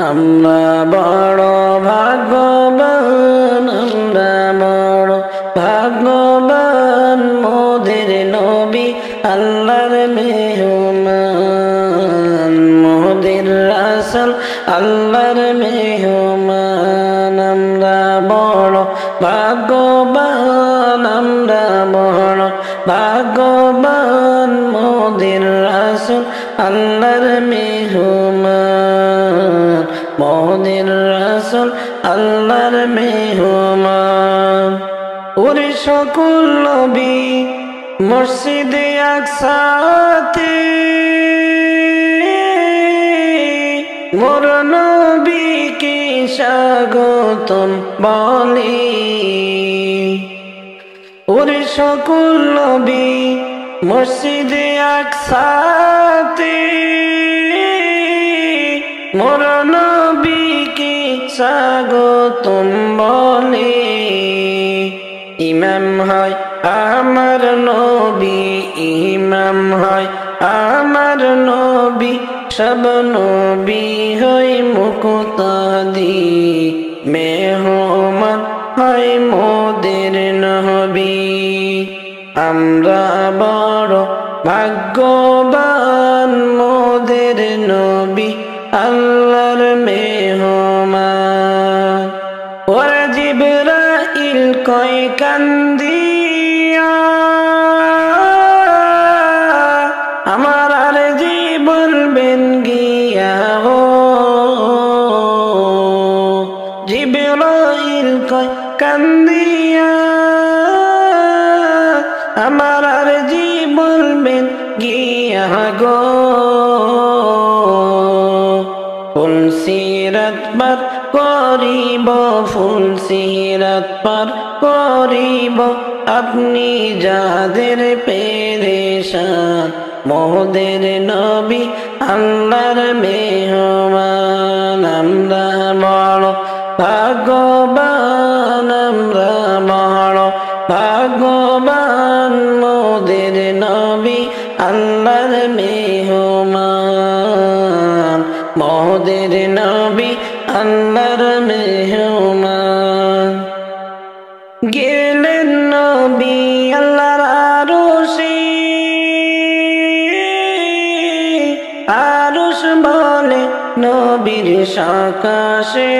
আমরা বড় ভাগ্যবান, আমরা বড় ভাগ্যবান, মোদের নবী আল্লাহর মেহমান, মোদের রাসূল আল্লাহর মেহমান। আমরা বড় ভাগ্যবান, আমরা বড় ভাগ্যবান, মোদের রাসূল আল্লাহর মেহমান, মোদের রাসূল আল্লাহর মেহমান। ওরে সকল নবী মসজিদে আকসাতে, মোর নবীকে স্বাগতম বলে। ওরে সকল নবী মসজিদে আকসাতে, মোর নবীকে স্বাগতম বলে। ইমাম হয় আমার নবী, ইমাম হয় আমার নবী, সব নবী হয় মুক্তাদি, মেহমান হয় মোদের নবী। আমরা বড় ভাগ্যবান, মোদের নবী আল্লাহর মেহমান। ওরে জিবরাইল কয় কান্দিয়া, আমার আরজি বলবেন গিয়া। ও জিবরাইল কয় কান্দিয়া, আমার আরজি বলবেন গিয়া গো। ফুল সিরাত পার করিব, ফুল সিরাত পার করিব, আপনি যাদের পেরেশান, মোদের নবী আল্লাহর মেহমান। আমরা বড় ভাগ্যবান, আমরা বড় ভাগ্যবান, মোদের নবী আল্লাহর মেহমান, মোদের নবী আল্লাহর মেহমান। গেলেন নবী আল্লাহর আরশে, আরশ বলে নবীর সকাশে।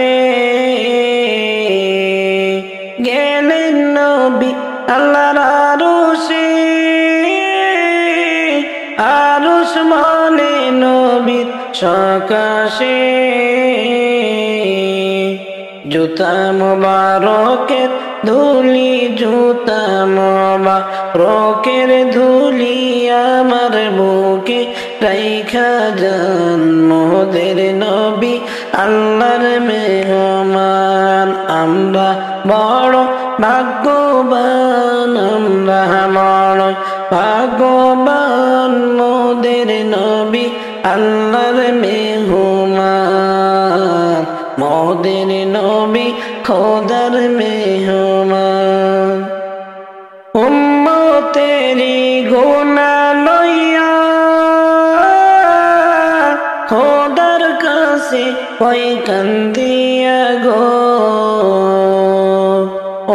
গেলেন নবী আল্লাহর আরশে, আরশ বলে নবীর সকাশে। জুতা মুবারকের ধুলি, জুতা মুবারকের ধুলি, আমার বুকে রাইখা যান, মোদের নবী আল্লাহর মেহমান। আমরা বড় ভাগ্যবান, আমরা বড় ভাগ্যবান, মোদের নবী আল্লাহর মেহমান, মোদের নবী খোদার মেহমান। উম্মতেরি গুনাহ লইয়া খোদার কাছে কই কান্দিয়া গো।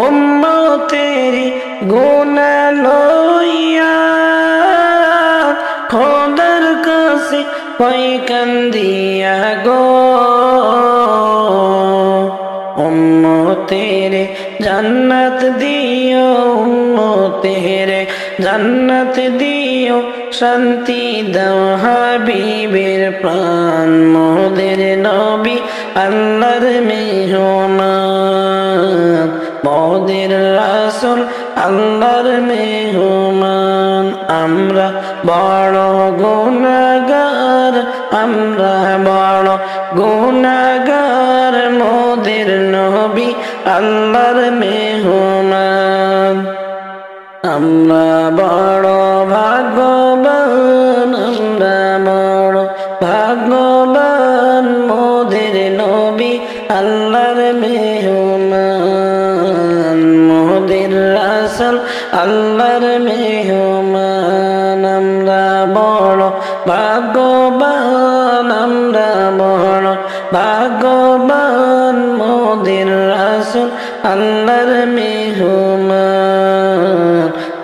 উম্মতেরি গুনাহ লইয়া খোদার কাছে কই কান্দিয়া গো। উম্মতেরে জান্নাত দিও, উম্মতেরে জান্নাত দিও, শান্তি দাও হাবিবের প্রাণ, মোদের নবী আল্লাহর মেহমান, মোদের রাসূল আল্লাহর মেহমান। আমরা বড় গুনাহগার, আমরা বড় গুনাহগার, মোদের নবী আল্লাহর মেহমান। আমরা বড় ভাগ্যবান, আমরা বড় ভাগ্যবান, মোদের নবী আল্লাহর মেহমান, মোদের রাসূল আল্লাহর মেহমান। আমরা বড় ভাগ্যবান, আমরা বড় ভাগ্যবান মোদের রাসূল আল্লাহর মেহমান,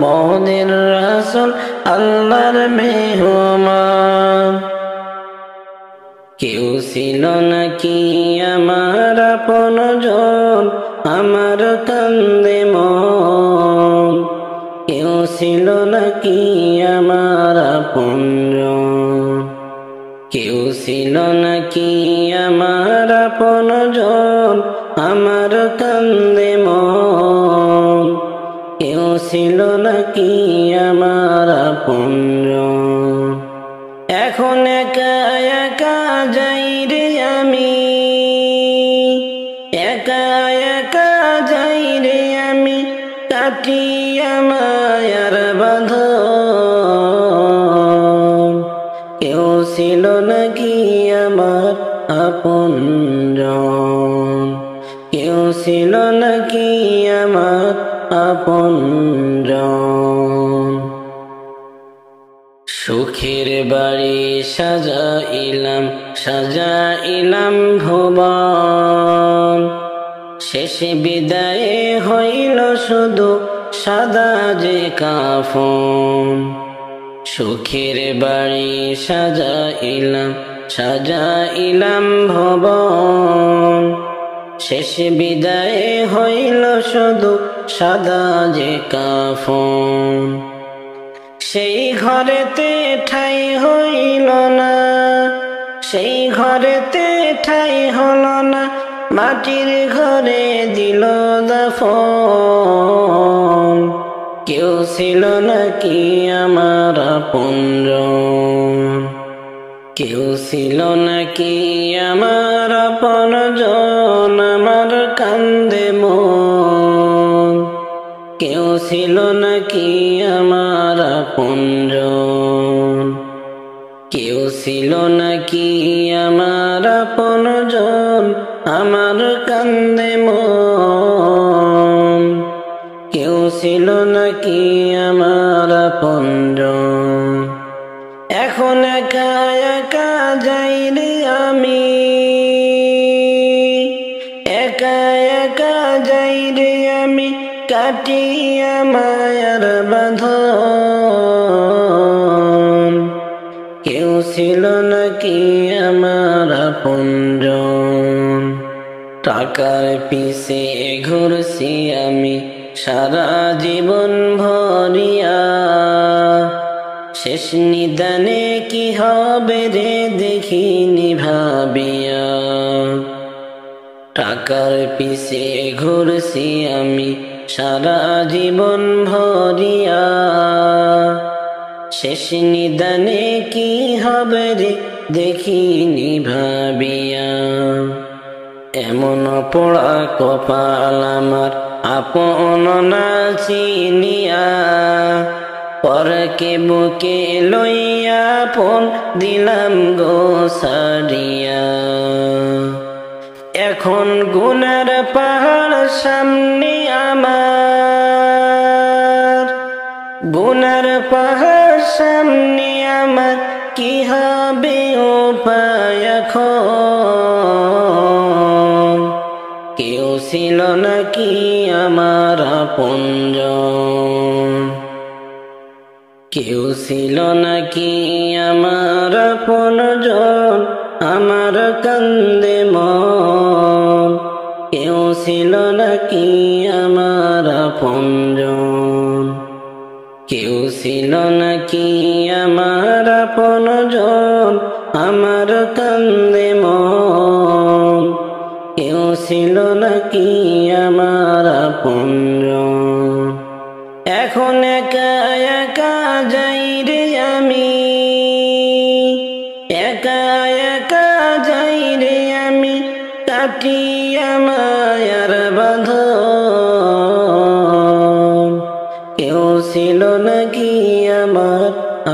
মোদের রাসূল আল্লাহর মেহমান। কেউ ছিল নাকি আমার আপনজন, আমার কান্দে মন, কেউ ছিল নাকি আমার আপনজন, কেউ ছিল নাকি আমার আপনজন, আমার কান্দে মন, কেউ ছিল নাকি আমার আপনজন। এখন একা একা যাই রে আমি, একা একা যাই রে আমি, কাটিয়া মায়ার বাঁধন, কেউ ছিল নাকি আমার আপনজন, কেউ ছিল নাকি আমার আপনজন। সুখের বাড়ি সাজাইলাম, সাজাইলাম ভুবন, শেষে বিদায়ে হইল শুধু সাদা যে কাফন। সুখের বাড়ি সাজাইলাম, সাজাইলাম ভুবন, শেষে বিদায়ে হইল শুধু সাদা যে কাফন। সেই ঘরেতে ঠাই হইল না, সেই ঘরেতে ঠাই হল না, মাটির ঘরে দিল দাফন, কেউ ছিল নাকি আমার আপনজন, কেউ ছিল নাকি আমার আপনজন, আমার কান্দে মন, কেউ ছিল নাকি আমার আপনজন, কেউ ছিল নাকি আমার আপনজন, আমার কান্দে মন, কেউ ছিল নাকি আমার আপনজন। এখন একা একা যাই রে আমি, একা একা যাই রে আমি, কাটিয়া মায়ার বাঁধন, কেউ ছিল নাকি আমার আপনজন। টাকার পিছে ঘুরছি আমি সারা জীবন ভরিয়া, শেষ নিদানে কি হবে রে দেখিনি ভাবিয়া। টাকার পিছে ঘুরছি আমি সারা জীবন ভরিয়া, শেষ নিদানে কি হবে রে দেখিনি ভাবিয়া। এমন পোড়া কপাল আমার আপন না চিনিয়া, পরকে বুকে লইয়া আপন দিলাম গো সারিয়া। এখন গুনার পাহাড় সামনে আমার, গুনার পাহাড় সামনে আমার, কি হবে উপায় এখন, কেউ ছিল নাকি আমার আপনজন, কেউ ছিল নাকি আমার আপনজন, আমার কান্দে মন, কেউ ছিল নাকি আমার আপনজন, কেউ ছিল নাকি আমার আপনজন, আমার কান্দে মন, কেউ ছিল নাকি আমার আপনজন। এখন একা একা যাই রে আমি, একা একা যাই রে আমি, কাটিয়া মায়ার বাঁধন, কেউ ছিল নাকি আমার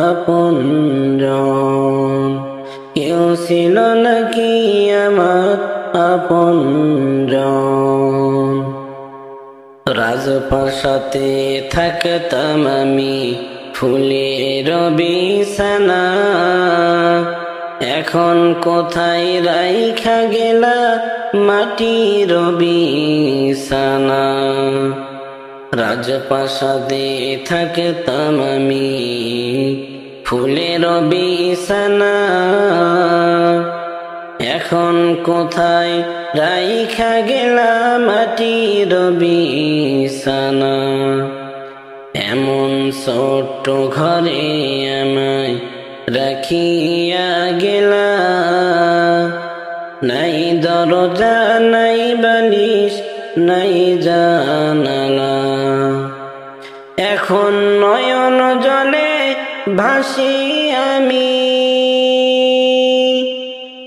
আপনজন, কেউ ছিল নাকি আমার আপনজন। রাজপ্রাসাদে থাকতাম আমি ফুলের বিছানা, এখন কোথায় রাইখা গেলা মাটির বিছানা। রাজপ্রাসাদে থাকতাম আমি ফুলের বিছানা। এখন কোথায় রাইখা গেলা মাটির বিছানা। এমন ছোট্ট ঘরে আমায় রাখিয়া গেলা। নাই দরজা নাই বালিশ নাই জানালা। এখন নয়ন জলে ভাসি আমি,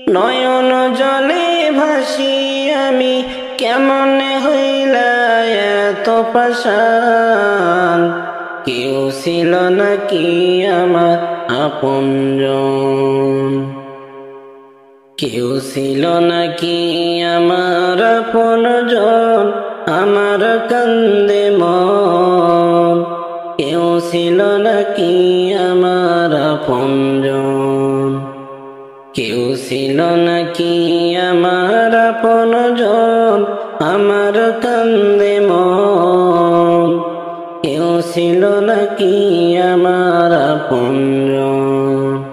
নয়ন জলে ভাসি আমি। কেমন হইলা এত পাষাণ। কেউ ছিল নাকি আমার আপনজন। কেউ ছিল নাকি আমার আপনজন। আমার কান্দে মন। কেউ ছিল নাকি আমার আপনজন। কেউ ছিল নাকি আমার আপনজন। আমার কান্দে মন। কেউ ছিল নাকি আমার আপনজন।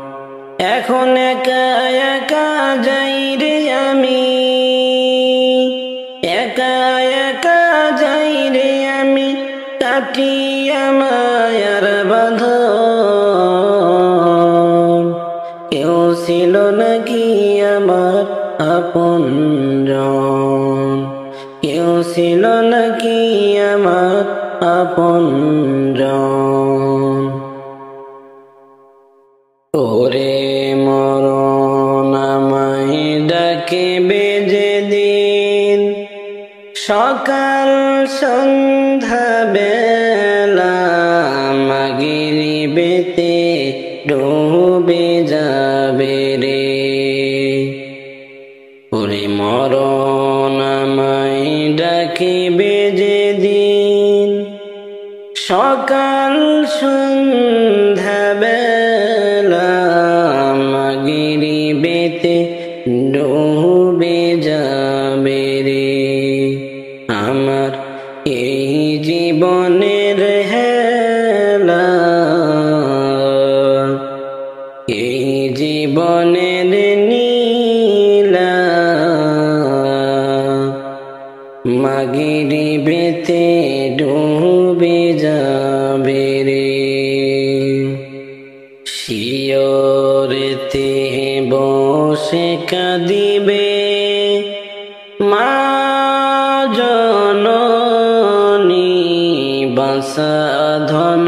এখন একা একা যাই রে আমি, একা একা যাই রে আমি। কাটিয়া মায়ার বাঁধন। কেউ ছিল নাকি আমার আপনজন। কেউ ছিল নাকি আমার আপনজন। ওরে মরণ আমায় ডাকিবে যেদিন, সকাল সন্ধ্যা বেলা মাগরিবেতে ডুবে যাবে রে। ওরে মরণ আমায় ডাকিবে যেদিন, সকাল সন্ধ্যা বেলা মাগরিবেতে ডুবে যাবে রে। আমার এই জীবনের হেলা, এই জীবনের নীলা মাগরিবেতে ডুবে যাবে রে। শিয়রেতে বসে কাঁদিবে মা জননী। বাঁচাধন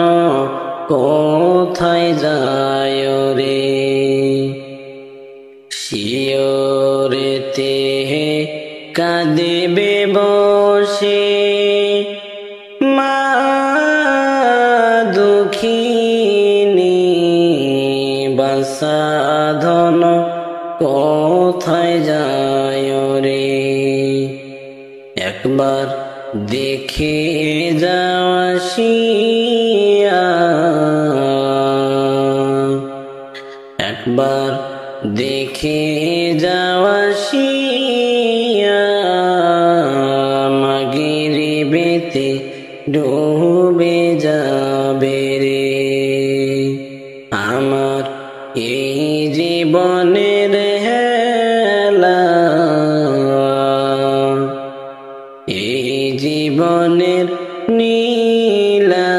কোথায় যায় রে। শিয়রেতে কাঁদিবে বসে মা দুঃখিনী। বাঁচাধন কোথায় যায় রে। একবার দেখে যাওয়া আসিয়া, একবার দেখে যাওয়া আসিয়া মাগরিবেতে ডুবে যাবে রে। আমার এই জীবনের হেলা, এই জীবনের নীলা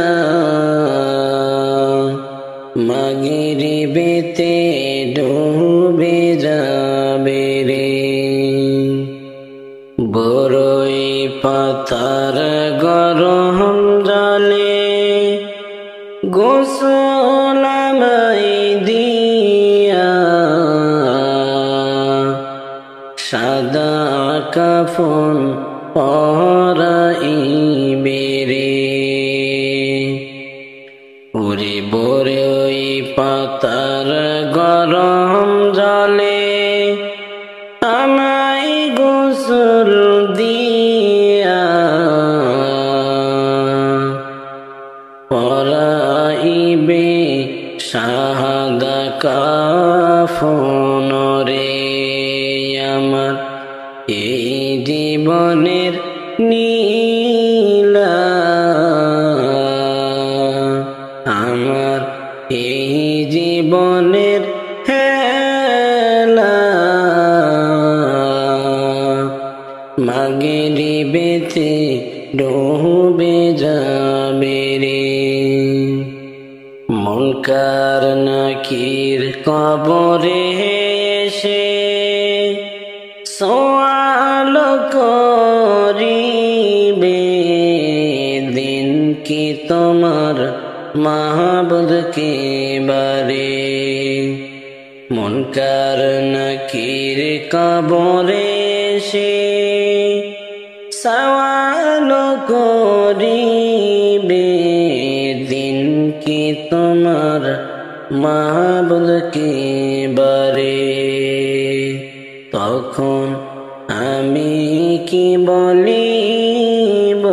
মাগরিবেতে ডুবে যাবে রে। বড়ই পাতার গরম জলে গোসল আমায় দিয়া, সাদা কাফন পরাইবে রে। ওরে বড়ই পাতার গরম জলে আমায় গোসল দিয়া, পরাইবে সাদা কাফন এই জীবনের নীলা, আমার এই জীবনের হেলা, মাগরিবেতে ডুবে যাবে রে। মুনকার নাকির কবরে এসে সওয়াল করিবে, দিন কি তোমার মাহবুদ কে বারে। মুনকার নাকির কবরে এসে সওয়াল করিবে, দিন কি তোমার মাহবুদ কে বারে। তখন আমি কি বলিব,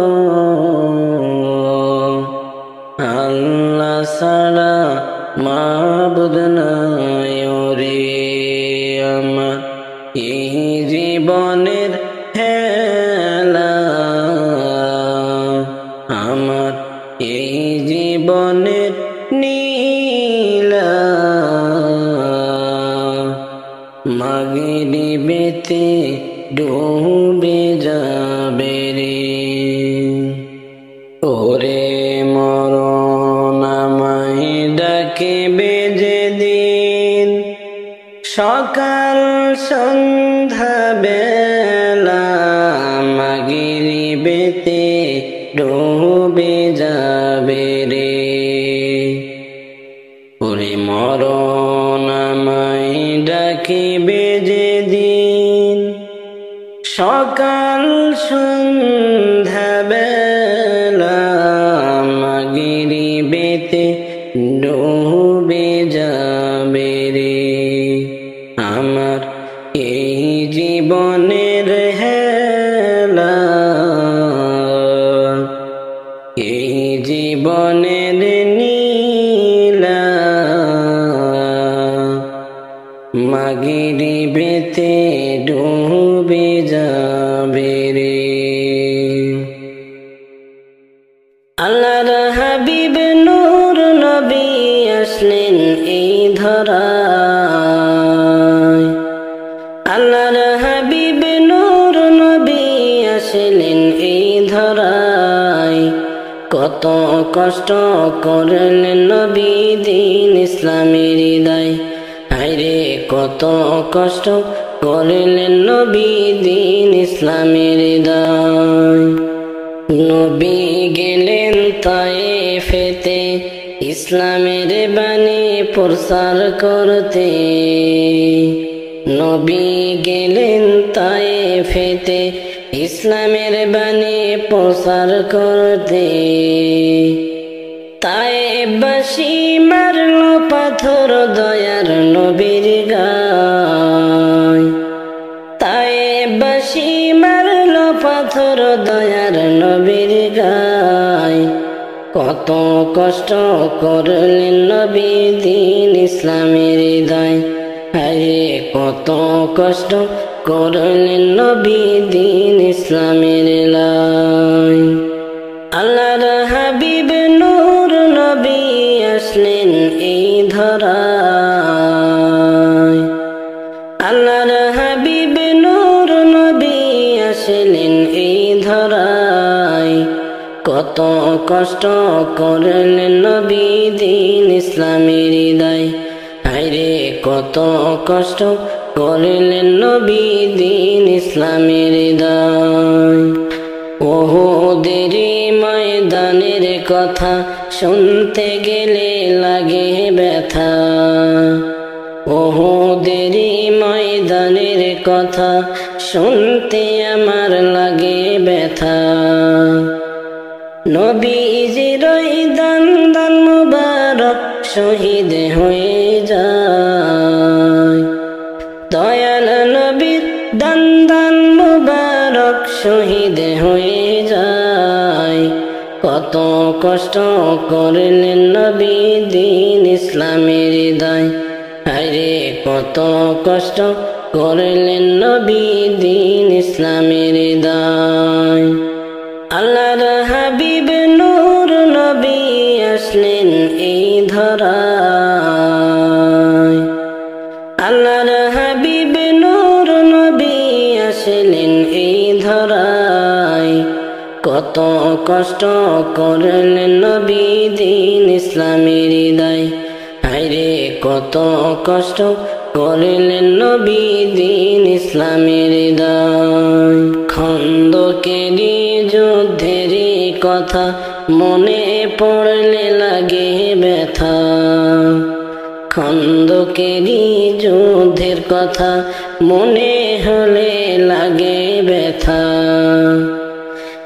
আল্লাহ ছাড়া মাবুদ নাই রে। আমার এই জীবনের হেলা, আমার এই জীবনের নীলা, মাগরিবেতে ডুবে যাবে রে। ওরে মরণ আমায় ডাকিবে যেদিন, সকাল সন্ধ্যা বেলা, মাগরিবেতে ডুবে যাবে রে। ওরে মরণ আমায় ডাকিবে যেদিন, সকাল সন্ধ্যা বেলা, মাগরিবেতে ডুবে যাবে রে। আমার এই জীবনের হেলা, এই জীবনের নীলা, মাগরিবেতে ডুবে যাবে রে। আল্লাহর হাবিব নূর নবী আসলেন এই ধরায়, আল্লাহর হাবিব নূর নবী আসলেন এই ধরায়। কত কষ্ট করলেন নবী দিন ইসলামের হৃদয়, হায়রে কত কষ্ট করলেন নবী দিন ইসলামের হৃদয়। নবী গেলেন তায়েফেতে ইসলামের বাণী প্রচার করতে, নবী গেলেন তায়েফেতে ইসলামের বাণী প্রচার করতে। তায়েফবাসী মারল পাথর দয়ার নবীর গায়, তায়েফবাসী মারল পাথর দয়ার নবীর গায়। কত কষ্ট করলেন নবী দিন ইসলামের হৃদয়, আরে কত কষ্ট করলেন নবী দিন ইসলামের লাই। আল্লাহর হাবিব নূর নবী আসলেন এই ধরায়, আল্লাহর হাবিব নূর নবী আসলেন এই ধরায়। কত কষ্ট করলেন নবী দিন ইসলামের হৃদয়, হায়রে কত কষ্ট করলেন নবী দিন ইসলামের হৃদয়। ওহুদের ময়দানের কথা শুনতে গেলে লাগে ব্যথা, ওহুদের ময়দানের কথা শুনতে আমার লাগে ব্যথা। নবীজির দান দান মুবারক শহীদ হয়ে যায়, দয়াল নবীর দান দান মুবারক শহীদ হয়ে যায়। কত কষ্ট করলেন নবী দিন ইসলামের হৃদয়, আরে কত কষ্ট করলেন নবী দ্বীন ইসলামের দায়। আল্লাহর হাবিব নূর নবী আসলেন এই ধরায়। আল্লাহর হাবিব নূর নবী আসলেন এই ধরায়। কত কষ্ট করলেন নবী দ্বীন ইসলামের দায়। হায়রে কত কষ্ট করলেন নবী দ্বীন ইসলামের দায়। খন্দকেরই যুদ্ধেরই কথা মনে পড়লে লাগে ব্যথা। খন্দকেরই যুদ্ধের কথা মনে হলে লাগে ব্যথা।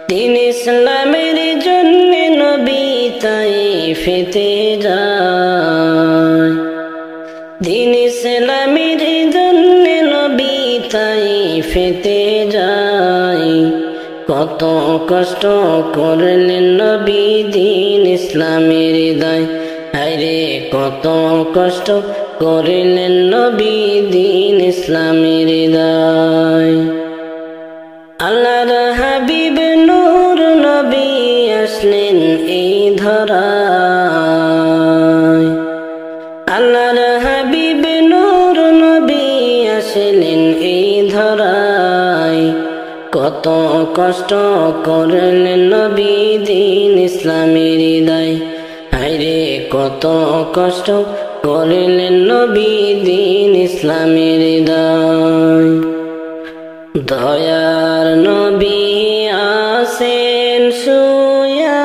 দ্বীন ইসলামের জন্য নবী তাইফেতে যায়। দ্বীন ইসলামের জন্য নবী তাইফেতে যায়। কত কষ্ট করলেন নবী দ্বীন ইসলামের দায়। হায়রে কত কষ্ট করলেন নবী দ্বীন ইসলামের দায়। আল্লাহর হাবিব নূর নবী আসলেন এই ধরায়। আল্লাহর হাবিব নূর নবী আসলেন এই ধরায়। কত কষ্ট করলেন নবী দ্বীন ইসলামের দায়। হায়রে কত কষ্ট করলেন নবী দ্বীন ইসলামের দায়। দয়ার নবী আসেন শুয়া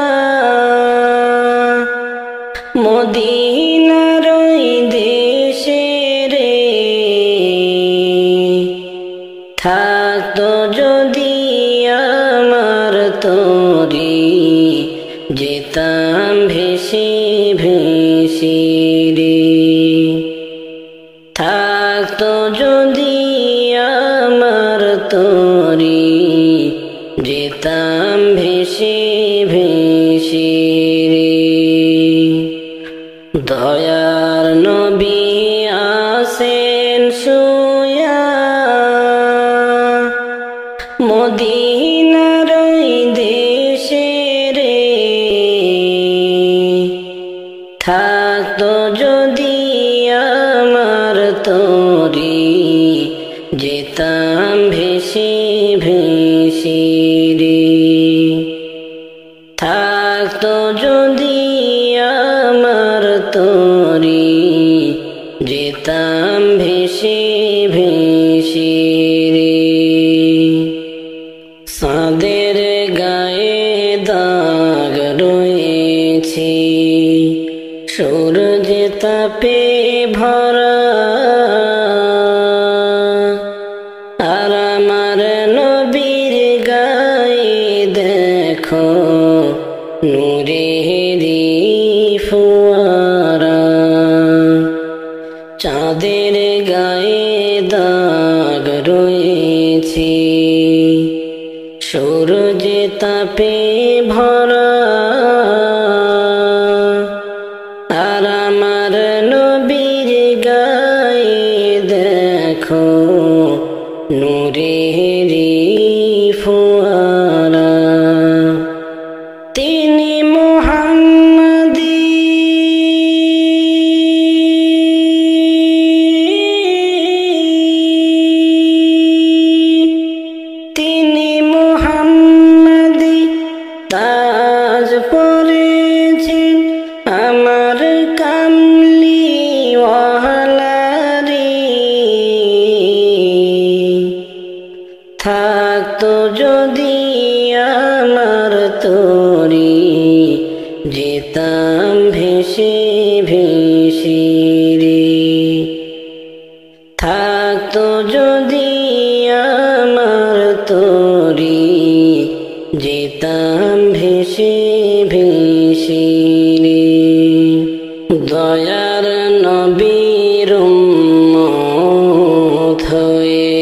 মদিনার ওই দেশে রে। থাকতো যদি আমার তরি যেতাম ভেসে ভেসে রে। থাকতো যদি আমার তরি যেতাম ভেসে ভেসে রে। দয়ার নবী আসেন শুয়া মদিনার ওই দেশে রে। থাকতো যদি আমার তরি যেতাম ভেসে ভেসে রে। থাকতো যদি আমার তরি যেতাম ভেসে ভেসে রে। চাঁদের গায়ে দাগ রয়েছে সূরজ তাপে ভরা। আর আমার নবীর গায়ে দেখো নূরেরই ফোয়ারা। চাঁদের গায়ে দাগ রয়েছে সূরজ তাপে ভরা। আর আমার নবীর গায়ে দেখো নূরেরই ফোয়ারা। তিনি মুহাম্মদী তিনি মুহাম্মদী তাজ পরেছেন আমার কামলিওয়ালারি। থাকতো যদি আমার তরি যেতাম ভেসে ভেসে রে। থাকতো যদি আমার তরি যেতাম ভেসে ভেসে রে। দয়ার নবীর উম্মত হয়ে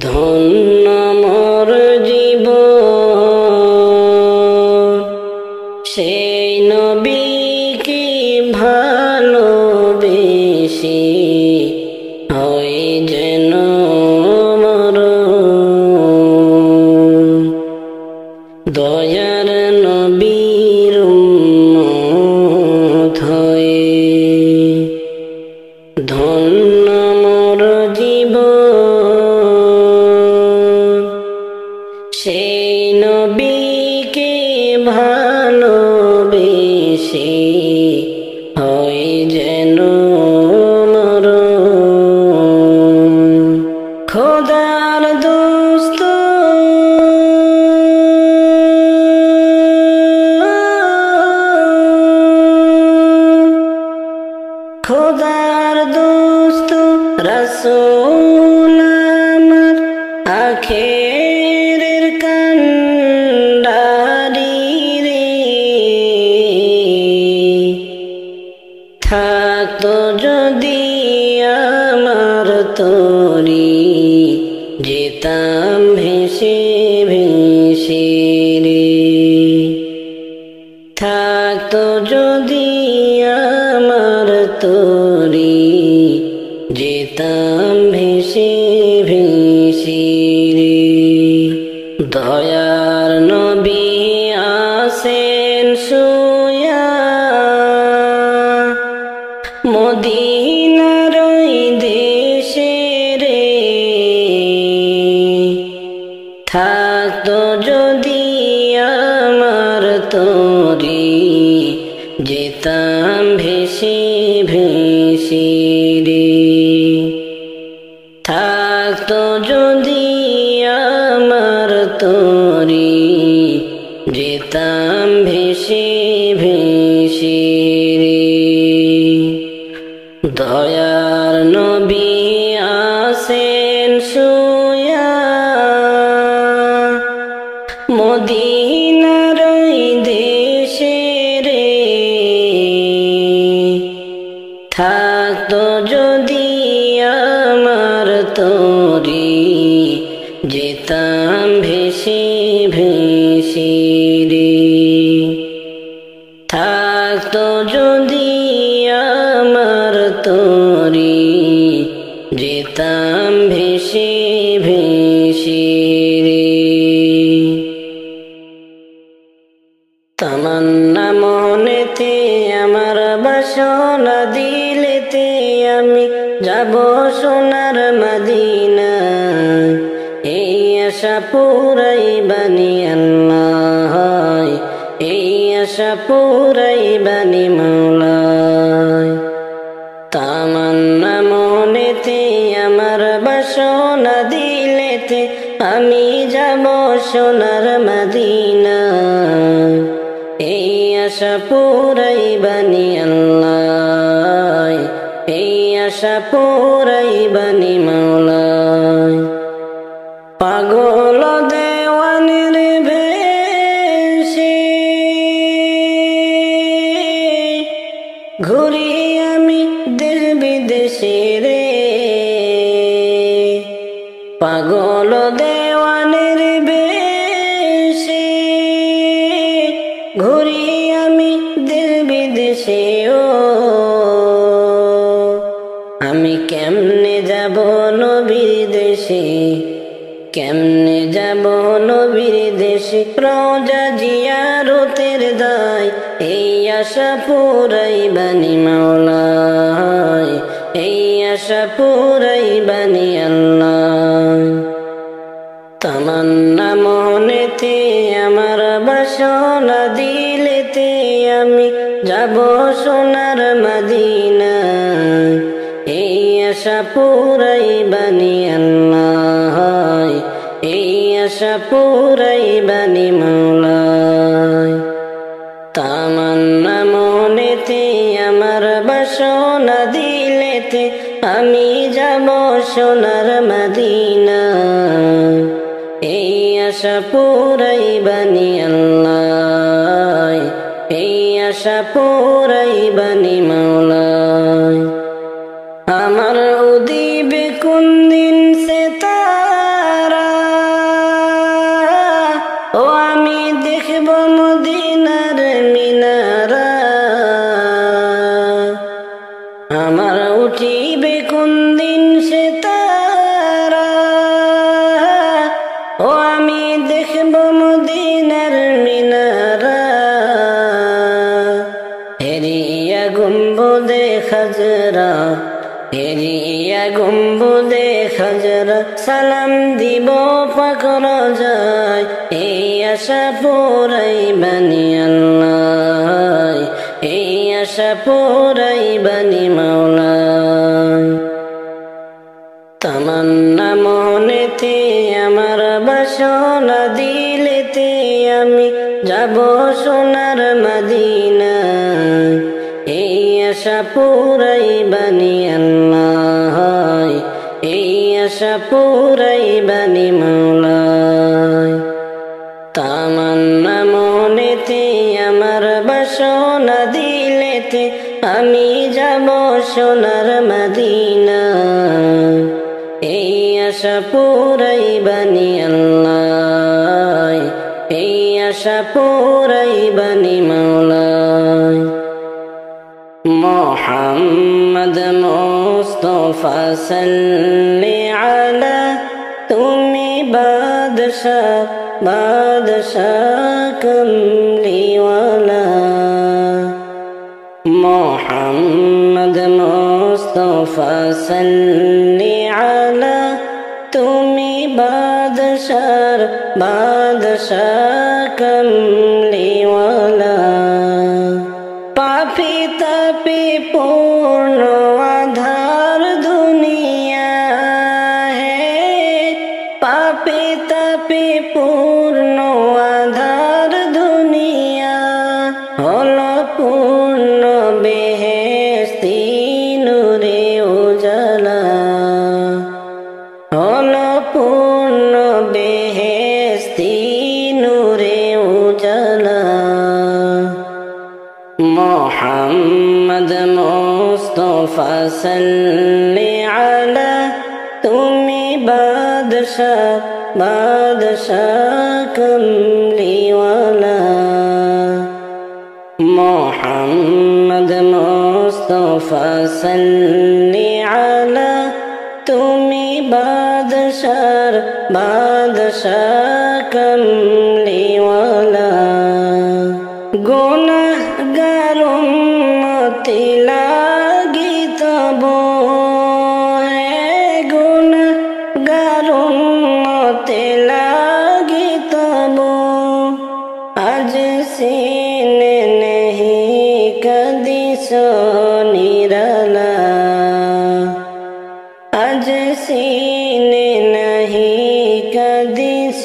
ধন্য মোর জীবন। সেই নবীকে ভালোবেসে হয়ে সেই নবীকে ভালোবেসে হয় যেন মরণ। খোদার দোস্ত খোদার দোস্ত রাসূল আমার আখেরের কান্ডারি রে। থাকতো যদি আমার তরি যেতাম ভেসে ভেসে রে। থাকতো যদি আমার তরি যেতাম ভেসে ভেসে রে। দয়ার নবী আসেন শুয়া মদিনার ওই দেশে রে। থাকতো যদি আমার তরি যেতাম ভেসে ভেসে রে। থাকতো যদি আমার তরি যেতাম ভেসে ভেসে রে। দয়ার নবী আসেন শুয়া মদিনার ওই দেশে রে। থাকতো যদি আমার তরি যেতাম ভেসে ভেসে রে। থাকতো যদি আমার তরি যেতাম ভেসে ভেসে রে। তামান্না মনেতে আমার বাসনা দিলেতে আমি যাব সোনার মদিনা। এই আশা পুরাই বানি আল্লাহ, এই আশা পুরাই বানি মৌলা। তামান্না মনেতে আমার বাসনা দিলেতে আমি যাব সোনার মদিনা। এই আশা পুরাই বানি আল্লাহ, এই আশা পুরাই বানি মৌলা। পাগল দেওয়ানের ভেসে ঘুরি আমি দেশ বিদেশে রে। পাগল দেওয়ানের বেশে ঘুরি আমি দেশ বিদেশে। ও আমি কেমনে যাব নবীর দেশে, কেমনে যাব নবীর দেশে। রওজা জিয়ারতের দায় এই আশা পুরাই বানি মাওলা, এই আশা পুরাই বানি আল্লাহ। তামান্না মনেতে আমার বাসনা দিলেতে আমি যাব সোনার মদিনা। এই আশা পুরাই বানি আল্লাহ, এই আশা পুরাই বানি মৌলা। তামান্না মনেতে আমার বাসনা দিলেতে আমি যাব সোনার মদিনা। এই আশা পুরাই বানি আল্লাহ, এই আশা পুরাই বানি মৌলা। আমার উদিবে কোন দিন সে তারা, ও আমি দেখব মদিনার মিনারা। আমার উঠিবে কোন দিন সে তারা, ও আমি দেখব মদিনার মিনারা। হেরিয়া গুম্বদে খাজরা, হেরিয়া গুম্বদে খাজরা। যারা সালাম দিব পাকর যায় এই আশা পুরাইবানি আল্লাহ এই আশা পুরাইবানি মাওলা তামান্না মনেতে আমার বাসনা দিলেতে আমি যাব সোনার মদিনা এই আশা পুরাইবানি আল্লাহ এই আশা পুরাইবানি মাওলা তামান্না মনেতে আমার বাসনা দিলেতে আমি যাব সোনার মদিনা এই আশা পুরাইবানি আল্লাহ এই আশা পুরাইবানি মাওলা মোহাম্মদ মুস্তাফা সাল্লি আলা তুমি বাদশাহ বাদশাহ কমলিওয়ালা মোহাম্মদ মুস্তাফা সাল্লি আলা তুমি বাদশাহ বাদশাহ কমলিওয়ালা পাপী তাপী পূর্ণ আধার দুনিয়া হে পাপী তাপী পূর্ণ আধার দুনিয়া হল পূর্ণ বেহেশতি নূরে উজালা হল পূর্ণ বেহেশতি নূরে উজালা মোহাম্মদ মুস্তাফা সাল্লি আলা তুমি বাদশাহ বাদশাহ কমলিওয়ালা মোহাম্মদ মুস্তাফা সাল্লি আলা তুমি বাদশাহ বাদশাহ কমলিওয়ালা গুনাহগার উম্মতি লাগি তব গুনাহগার উম্মতি লাগি তব আজ সিনে নেহি কদিস নিরালা আজ সিনে নেহি কদিস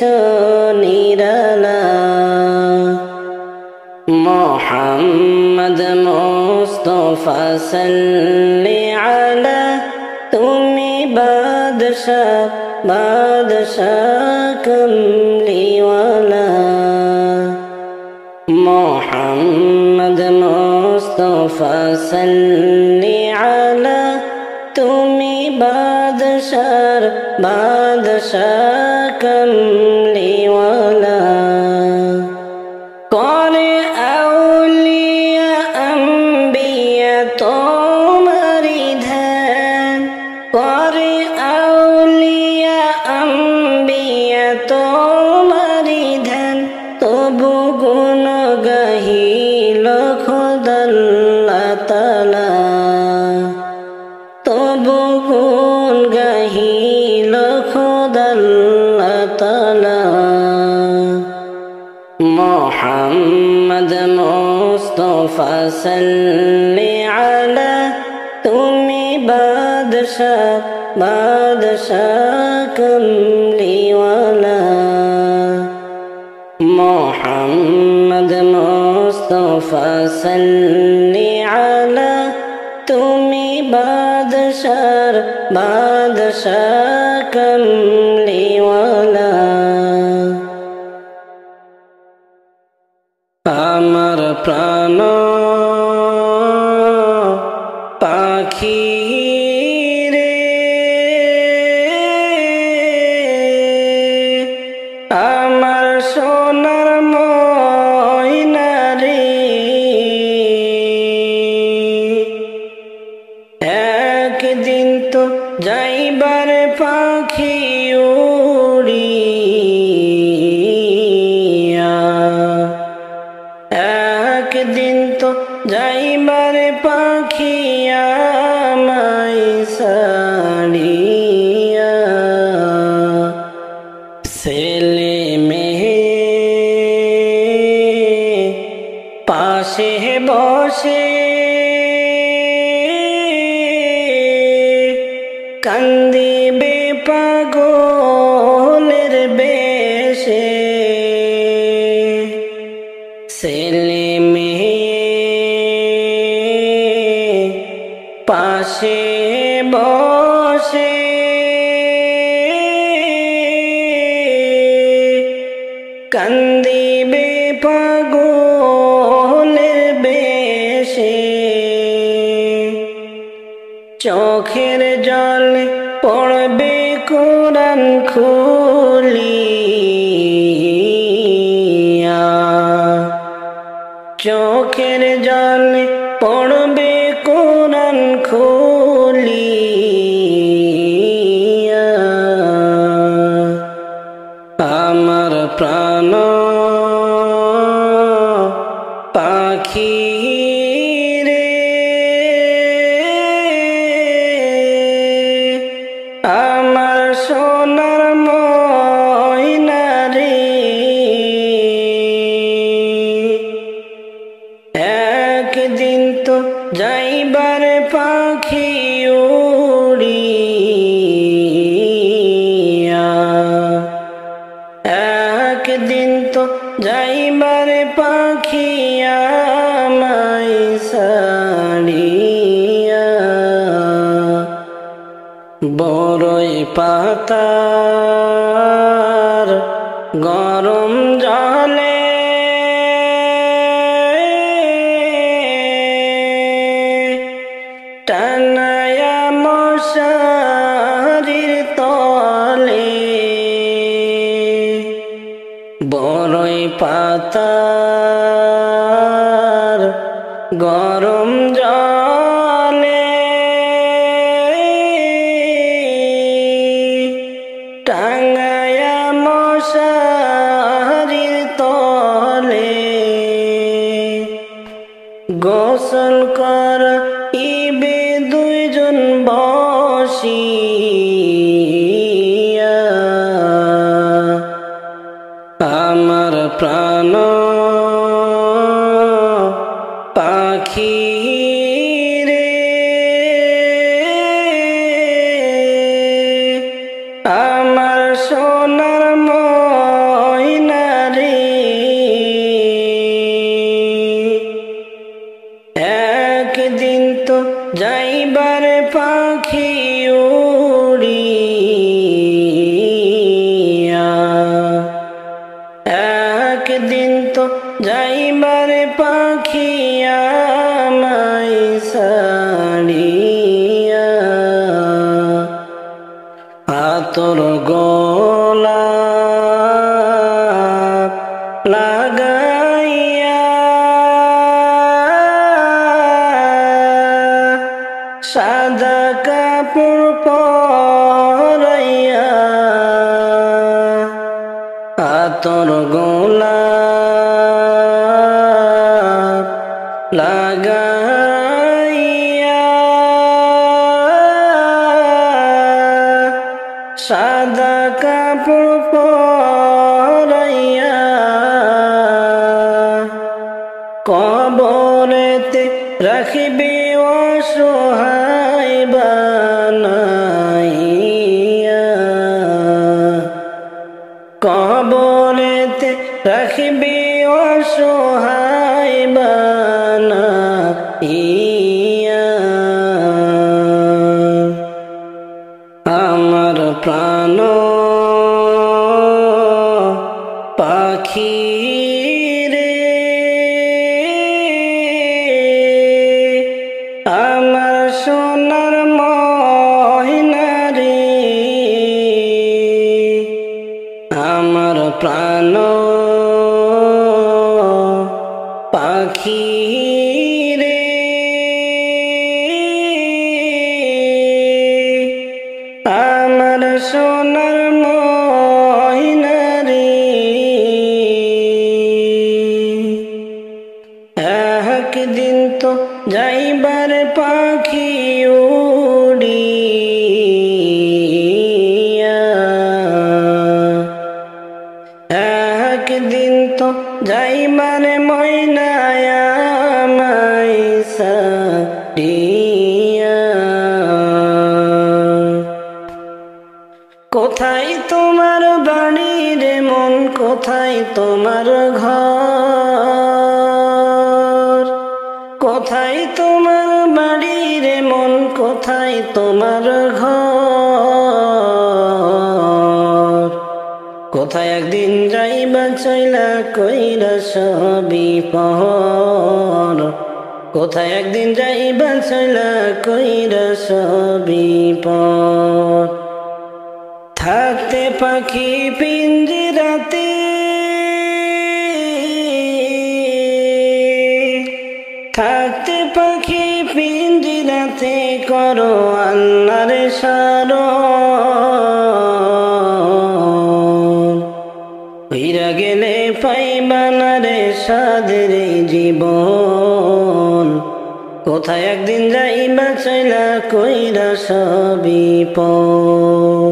নিরালা মোহাম্মদ মুস্তাফা সাল্লি আলা তুমি বাদশাহ বাদশাহ কমলিওয়ালা মোহাম্মদ মুস্তাফা সাল্লি আলা তুমি বাদশাহ বাদশাহ কমলিওয়ালা করে আউলিয়া আম্বিয়া তোমারি ধ্যান করে আউলিয়া আম্বিয়া তোমারি ধ্যান তবু গুণ গাহিল খোদাল্লাহ তাআলা তবু গুণ গাহিল খোদাল্লাহ তাআলা মোহাম্মদ মুস্তাফা সাল্লি আলা তুমি বাদশাহ বাদশাহ কমলিওয়ালা মোহাম্মদ মুস্তাফা সাল্লি আলা তুমি বাদশাহ বাদশাহ কমলিওয়ালা আমার প্রাণ পাখি রে আমার সোনার ময়না রে একদিন তো যাইবার পাখি উড়িয়া একদিন তো যাইবার পাখি আমায় ছাড়িয়া ছেলে মেয়ে পাশে বসে কান্দিবে পাগলের বেশে। ছেলে মেয়ে পাশে বসে কান্দিবে পাগলের বেশে। চোখের জল পড়বে কোরআন খুলিয়া, চোখের জল পড়বে কোরআন খুলিয়া। আমার প্রাণ পাখি রে, আমার সোনার ময়না রে, একদিন তো যাইবার পাখি উড়িয়া, একদিন তো যাইবার পাখি আমায় ছাড়িয়া। বড়ই পাতার গরম জলে টানায়া মশারির তলে, বড়ই পাতার গরম জলে টাঙ্গায়া মশারির তলে। গোসল করিবে দুইজন বসিয়া, আমার প্রাণ পাখি রে, আমার সোনার ময়না রে, একদিন তো যাইবার পাখি উড়িয়া, একদিন তো যাইবার পাখি আমায় ছাড়িয়া। আতর গোলাপ লাগাইয়া সাদা কাপড় পরাইয়া, আতর গোলাপ লাগাইয়া সাদা কাপড় পরাইয়া, কবরেতে রাখিবে অসহায় বানাইয়া, কবরেতে রাখিবে অসহায় বানাইয়া। আমার প্রাণ পাখি রে, আমার সোনার ময়না রে, আমার প্রাণ পাখি রে, আমার সোনার ময়না রে, একদিন তো যাইবার পাখি উড়িয়া, তো যাইবারে ময়নায় মাইসা দিয়া। কোথায় তোমার বাড়ি রে মন, কোথায় তোমার ঘর? কোথায় তোমার বাড়ি রে মন, কোথায় তোমার ঘর? কোথায় একদিন যাইবা চইলা কইরা সবই পর? কোথায় একদিন যাইবা চইলা কইরা সবই পর? থাকতে পাখি পিঞ্জিরাতে, থাকতে পাখি পিঞ্জিরাতে করো আল্লাহর শরণ। হইরা গেলে পাইবা না রে সাধের জীবন। কোথায় একদিন যাইবা চইলা কইরা সবই পর?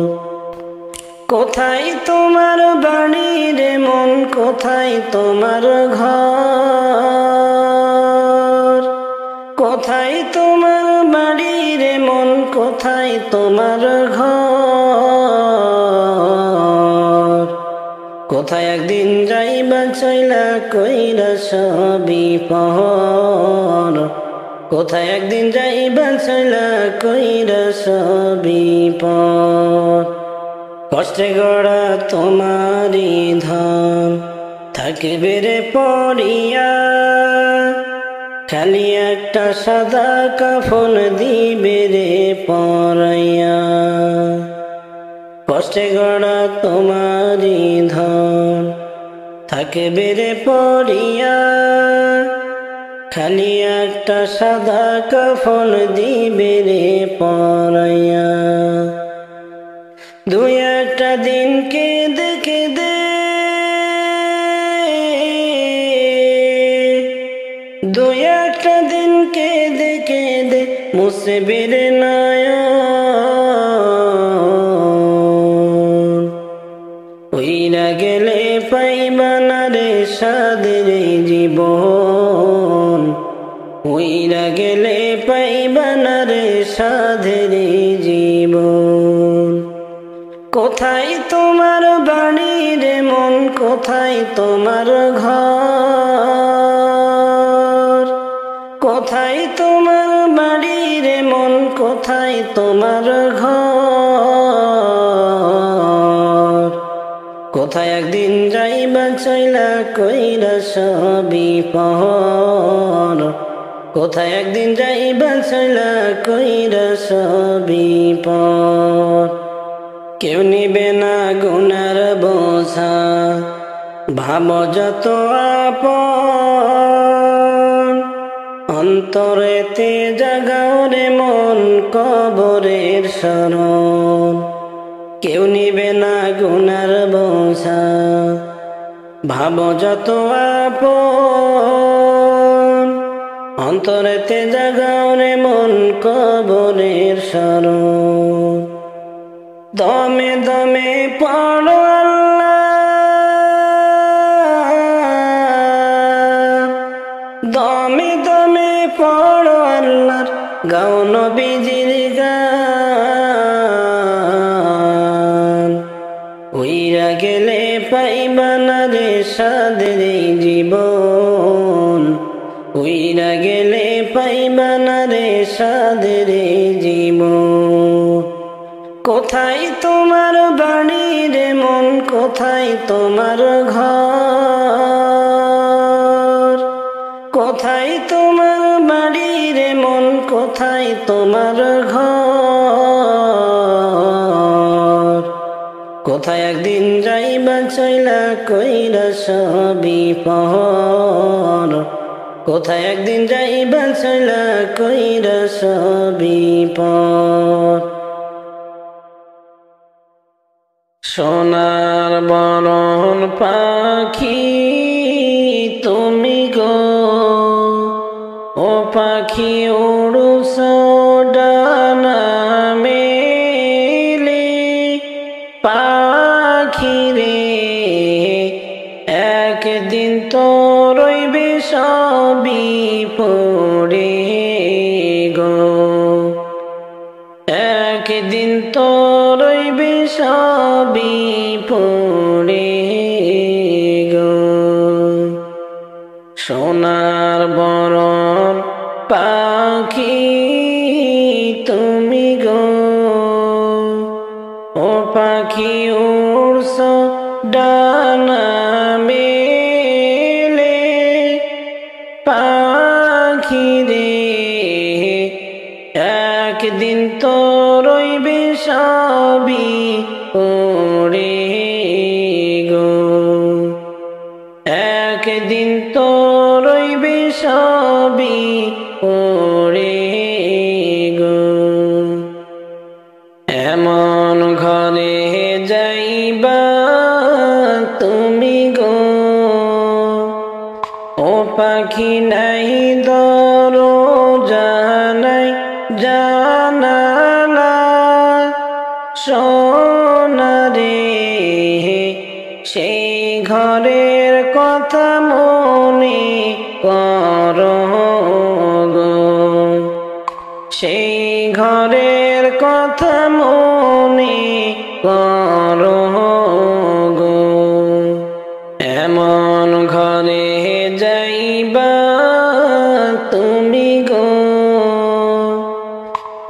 কোথায় তোমার বাড়ি রে মন, কোথায় তোমার ঘর? কোথায় তোমার বাড়ি রে মন, কোথায় তোমার ঘর? কোথায় একদিন যাইবা চইলা কইরা সবই পর? কোথায় একদিন যাইবা চইলা কইরা সবই পর? কষ্টে গড়া তোমারি ধন থাকবে রে পড়িয়া, খালি একটা সাদা কাফন দিবে রে পরাইয়া। কষ্টে গড়া তোমারি ধন থাকবে রে পড়িয়া, খালি একটা সাদা কাফন দিবে রে পরাইয়া। দুই একটা দিন কেঁদে কেঁদে, দুই একটা দিন কেঁদে কেঁদে মুছবে রে নয়ন। উইরা গেলে পাইবা না রে সাধের জীবন। উইরা গেলে পাইবা না রে সাধের জীবন। কোথায় তোমার বাড়ি রে মন, কোথায় তোমার ঘর? কোথায় তোমার বাড়ি রে মন, কোথায় তোমার ঘর? কোথায় একদিন যাইবা চইলা কইরা সবই পর? কোথায় একদিন যাইবা চইলা কইরা সবই পর? কেউ নিবে না গুনার বোঝা, ভাব যত আপন। অন্তরেতে জাগাও রে মন কবরের শরণ। কেউ নিবে না গুনার বোঝা, ভাব যত আপন। অন্তরেতে জাগাও রে মন কবরের শরণ। দমে দমে পড়ো আল্লাহ, দমে দমে পড়ো আল্লাহর গাও নবীজির গান। উইরা গেলে পাইবা না রে সাধের জীবন। উইরা গেলে পাইবা না রে সাধের জীবন। কোথায় তোমার বাড়ি রে মন, কোথায় তোমার ঘর? কোথায় তোমার বাড়ি রে মন, কোথায় তোমার ঘর? কোথায় একদিন যাইবা চইলা কইরা সবই পর? কোথায় একদিন যাইবা চইলা কইরা সবই পর? সোনার বরণ পাখি তুমি গো, ও পাখি উড়ুছ ডানা মেলে। পাখি রে একদিন পড়ে গো। সোনার বরণ পাখি তুমি গো, ও পাখি উড়ছ ডানা মেলে, পাখি রে একদিন তো রইবে সবই পড়ে গো, একদিন তো রইবে সবই পড়ে গো। এমন ঘরে যাইবা তুমি গো, ও পাখি নাই দরজা নাই জানালা, সোনারে সেই ঘরের কথা মনে করো গো, সেই ঘরের কথা মনে করো গো। এমন ঘরে যাইবা তুমি গো,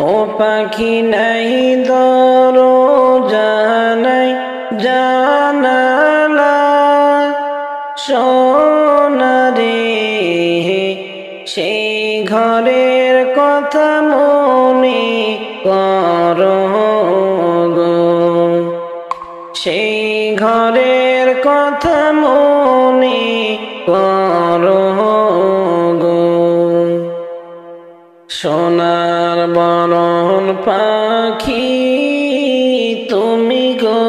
ও পাখি নাই দরজা নাই জানালা, সোনারে সেই ঘরের কথা মনে করো গো, সেই ঘরের কথা মনে করো গো। সোনার বরণ পাখি তুমি গো,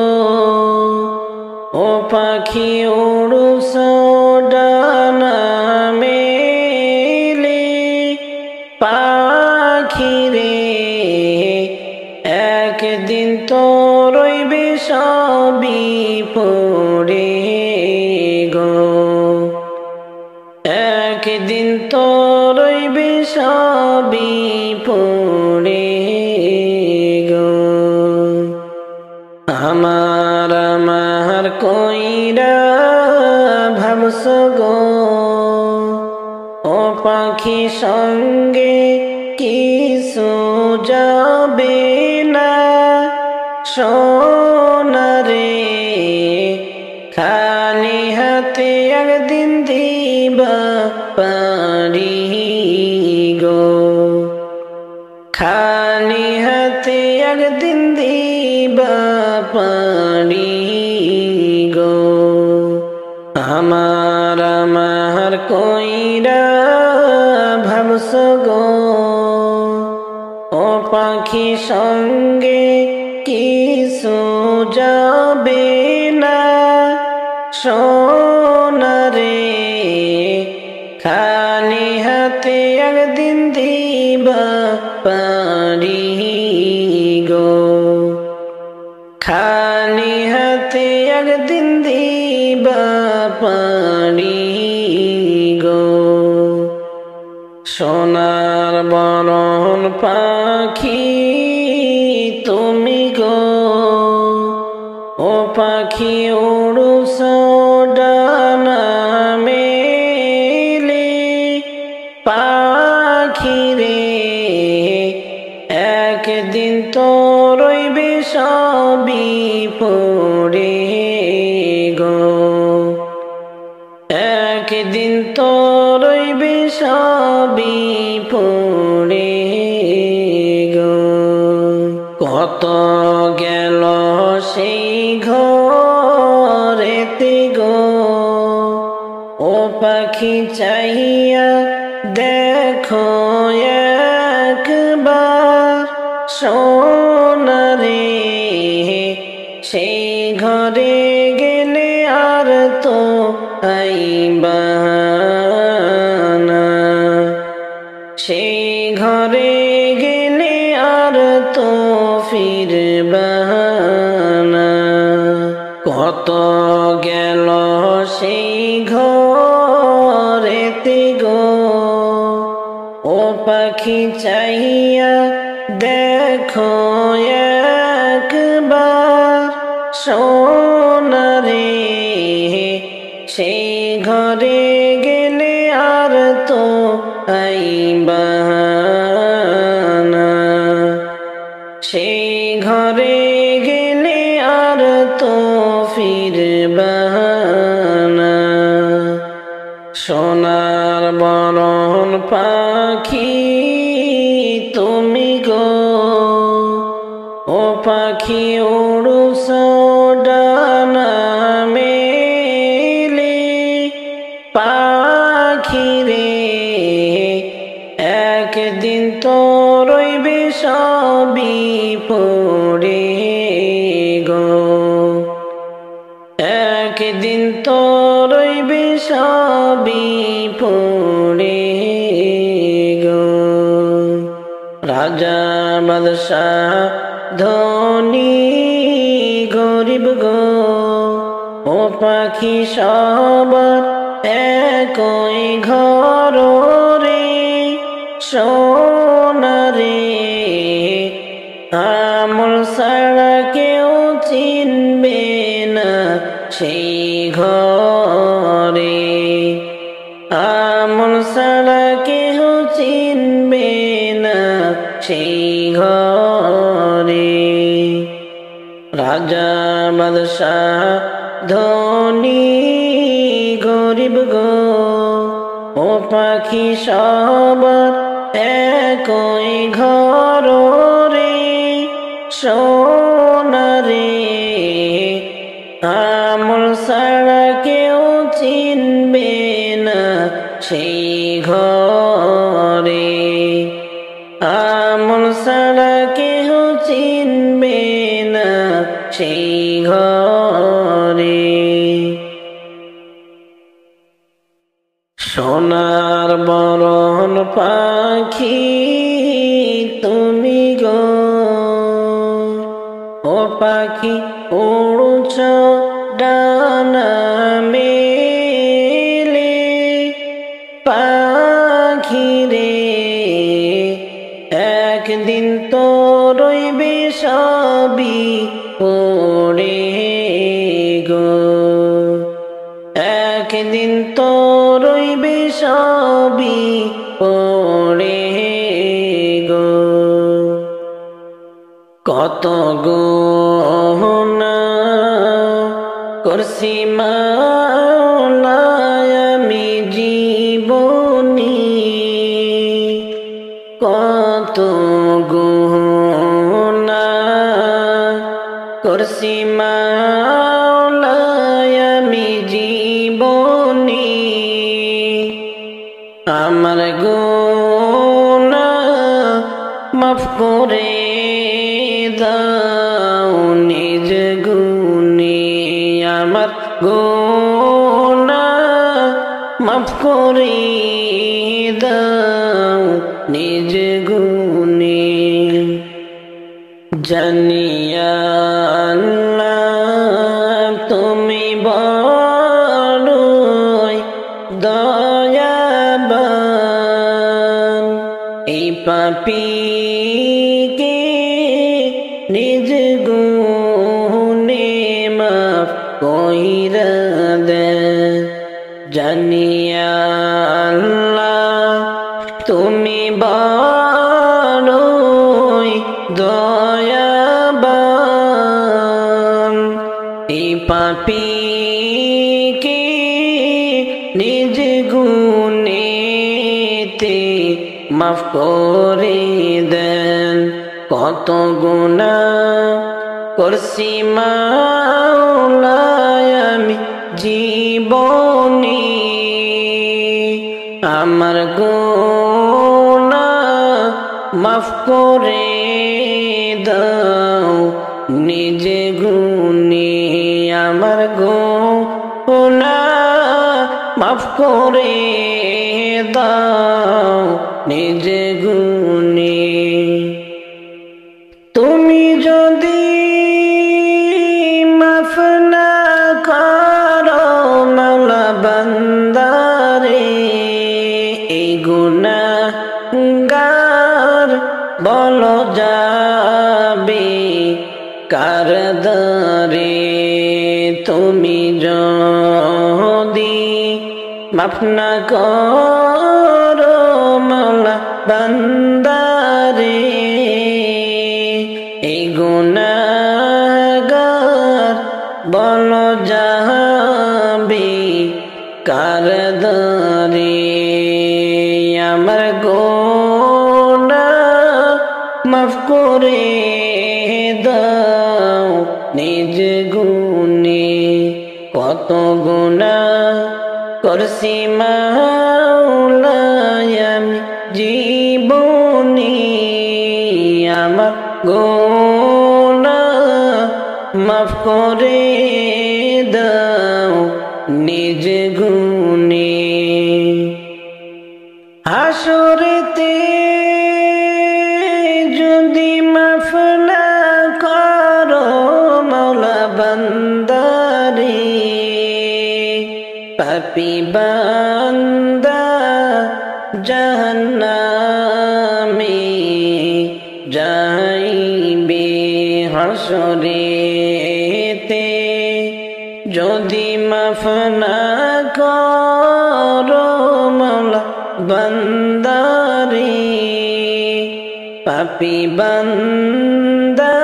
ও পাখি উড়ছ ডানা মেলে, পাখি রে একদিন তো রইবে সবই পড়ে গো, একদিন তো রইবে সবই পড়ে গো। আমার আমার কইরা ভাবছ গো, ও পাখি সঙ্গে কিছু যাবে না, সোনারে খালি হাতে একদিন দিবা পারি গো, খালি হাতে একদিন দিবা পারি গো। আমার আমার কইরা ভাবছ গো, ও পাখি সঙ্গে কিছু যাবে না, সোনারে খালি হাতে একদিন দিবা পারি গো, খালি হাতে একদিন দিবা পারি গো। সোনার বরণ পাখি তুমি গো, ও পাখি উড়ছ ডানা মেলে, পাখি রে একদিন তো রইবে সবই পড়ে গো, একদিন তো রইবে সবই পড়ে গো। কত গেল সেই ঘরেতে গো, ও পাখি চাহিয়া দেখো একবার, সোনারে সেই ঘরে গেলে আর তো আইবা না, সেই ঘরে গেলে আর তো ফিরবা না। কত গেল সেই ঘরেতে গো, ও পাখি চাহিয়া দেখো একবার, সোনারে সেই ঘরে গেলে আর তো আইবা না, সেই ঘরে গেলে আর তো ফিরবা না। সোনার বরণ পাখি তুমি গো, ও পাখি উড়ুছ ডানা মেলে, পাখি রে একদিন তো রইবে সবই পড়ে গো, একদিন তো রইবে সবই পড়ে গো। রাজা বাদশাহ ধনী গরিব গো, ও পাখি সবার একই ঘর রে, সোনারে আমল ছাড়া কেউ চিনবে না সেই ঘরে, আমল ছাড়া কেউ চিনবে না সেই ঘরে। রাজা বাদশাহ ধনী গরিব গো, ও পাখি সবার একই ঘর রে, সোনারে আমল ছাড়া কেউ চিনবে না সেই ঘরে, আমল ছাড়া কেউ চিনবে না সেই ঘরে। সোনার বরণ পাখি তুমি গো, ও পাখি উড়ুছ ডানা মেলে, পাখি রে একদিন তো রইবে সবই পড়ে গো, একদিন তো রইবে সবই পড়ে গো। কত গুনাহ করছি মাওলা আমি জীবনে, কত গুনাহ করছি মাওলা আমি জীবনে, আমার গুনাহ মাফ করে দাও নিজ গুণে, আমার গুনাহ মাফ করে দাও নিজ গুণে। জানিয়া আল্লাহ তুমি বড়ই দয়াবান, এই পাপীকে নিজ গুণে মাফ কইরা দেন। জানিয়া আল্লাহ তুমি বড়ই দয়াবান, এই পাপীকে নিজ গুণেতে মাফ করে দেন। কত গুনাহ করছি মাওলা আমি জীবনে, আমার গুনাহ মাফ করে দাও নিজ গুণে, আমার গুনাহ মাফ করে দাও নিজ গুণে। তুমি যদি মাফ না করো মাওলা বান্দারে, এই গুনাহগার বলো যাবে কার দ্বারে। তুমি যদি মাফ না করো মাওলা বান্দারে এই গুনাহগার বলো যাবে কার দরে আমার গুনাহ মাফ করে দাও নিজ গুণে কত গুনাহ করছি মাওলা আমি জীবনে আমার গুনাহ মাফ করে দাও নিজ গুণে হাসরেতে যদি মাফ না করো মাওলা বান্দারে পাপী বান্দা জাহান্নামে যাইবে হাসরেতে যদি মাফ না করো মাওলা বান্দারে পাপী বান্দা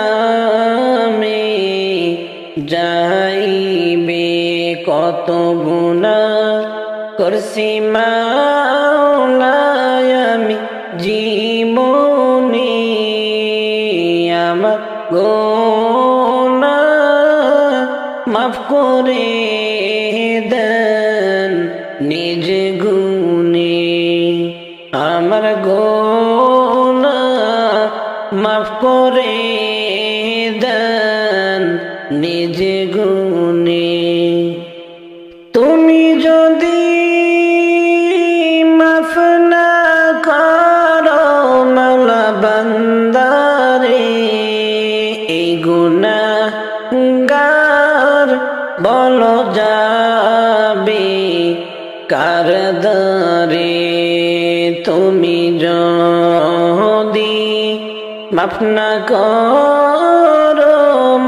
জাহান্নামে যাইবে কত গুনাহ করছি মাওলা আমি জীবনে আমার গুনাহ মাফ করে দেন নিজ গুণে আমার গুনাহ মাফ করে দেন নিজ গুণে তুমি যদি মাফ না করো মাওলা বান্দারে এই গুনাহগার বলো যাবে কার দরে তুমি যদি মাফ না করো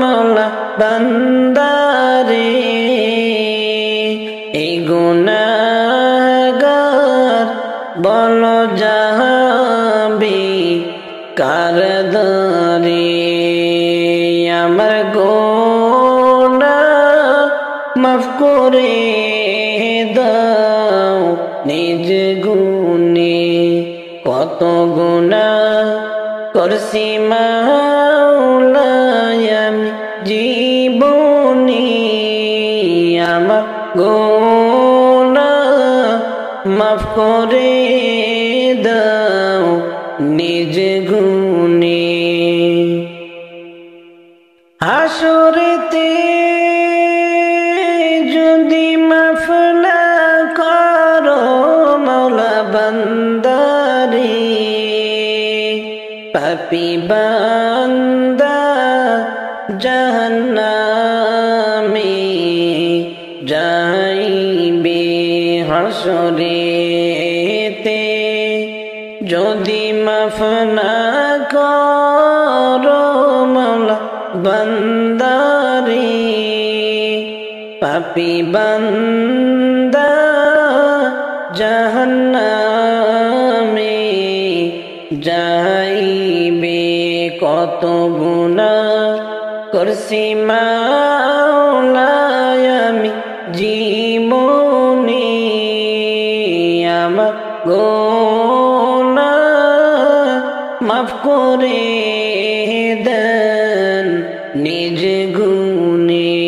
মাওলা বান্দারে এই গুনাহগার বলো যাবে কার দরে আমার গুনাহ মাফ করে দাও নিজ গুণে কত গুনাহ করছি মাওলা আমি জীবনে আমার গুনাহ মাফ করে দাও নিজ গুণে হাসরেতে যদি মাফ না করো মাওলা বান্দারে পাপী বান্দা জাহান্নামে যাইবে হাসরেতে যদি মাফ না করো মাওলা বান্দারে পাপী বান্দা জাহান্নামে যাইবে কত গুনাহ করছি মাওলা আমি জীবনে আমার গুনাহ মাফ করে দেন নিজ গুণে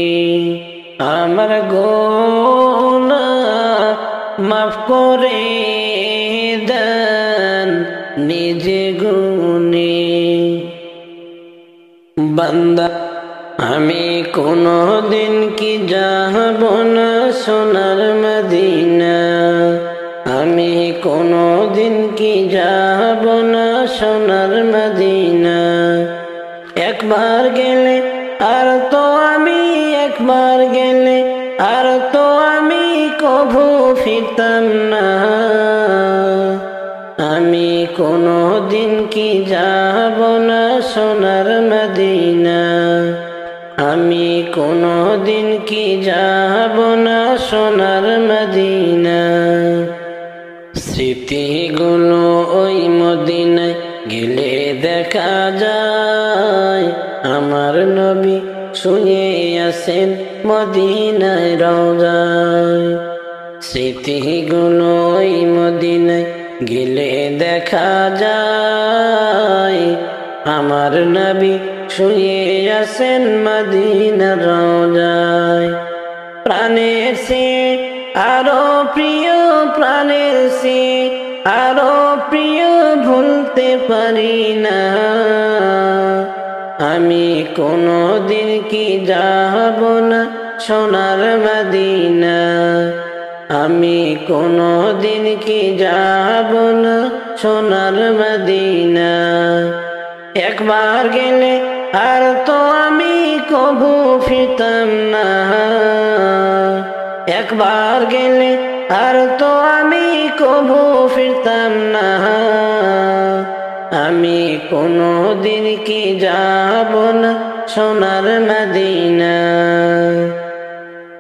আমার গুনাহ মাফ করে দেন নিজ গুণে বান্দা আমি কোনো দিন কি যাব না সোনার মদিনা আমি কোনো দিন কি যাব না সোনার মদিনা একবার গেলে আর তো আমি একবার গেলে আর তো আমি কভু ফিরতাম না আমি কোনো দিন কি যাব না সোনার মদিনা আমি কোনো দিন কি যাব না সোনার মদিনা। স্মৃতিগুলো ওই মদিনায় গেলে দেখা যায়, আমার নবী শুয়ে আছেন মদিনায় রওজায়। স্মৃতিগুলো ওই মদিনায় গেলে দেখা যায়, আমার নবী শুয়ে আছেন মদিনার রওজায়। প্রাণের সে আরো প্রিয়, প্রাণের সে আরো প্রিয়, ভুলতে পারি না। আমি কোনো দিন কি যাব না সোনার মদিনা। আমি কোনো দিন কি যাব না সোনার মদিনা। একবার গেলে আর তো আমি কভু ফিরতাম না। একবার গেলে আর তো আমি কভু ফিরতাম না। আমি কোনো দিন কি যাব না সোনার মদিনা।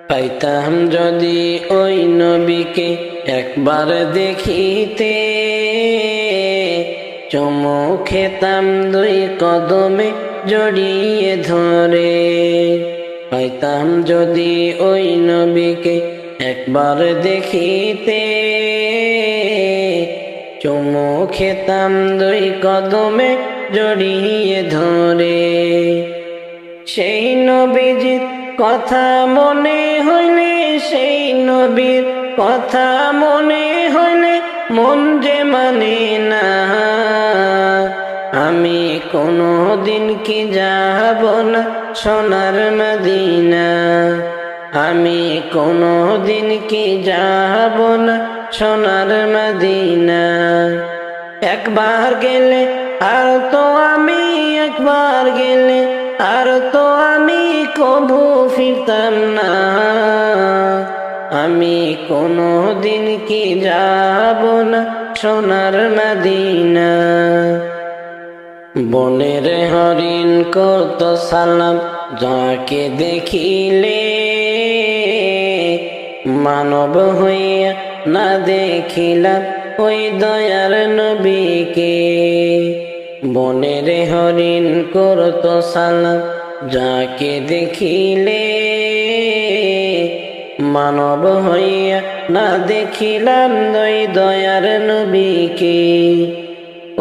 পাইতাম যদি ওই নবীকে একবার দেখিতে, চুমু খেতাম দুই কদমে জড়িয়ে ধরে। পাইতাম যদি ওই নবীকে একবার দেখিতে, চুমু খেতাম দুই কদমে জড়িয়ে ধরে। সেই নবীজির কথা মনে হইলে, সেই নবীর কথা মনে হইলে মন যে মানে না। আমি কোনো দিন কি যাব না সোনার মদিনা। আমি কোনো দিন কি যাব না সোনার মদিনা। একবার গেলে আর তো আমি, একবার গেলে আর তো আমি কভু ফিরতাম না। আমি কোনো দিন কি যাব না সোনার মদিনা। বনের হরিণ কত সালাম যাকে দেখিলে, মানব হইয়া না দেখিলাম ওই দয়ার নবীকে। বনের হরিণ করত সালাম যাকে দেখিলে, মানব হইয়া না দেখিলাম ওই দয়ার নবীকে।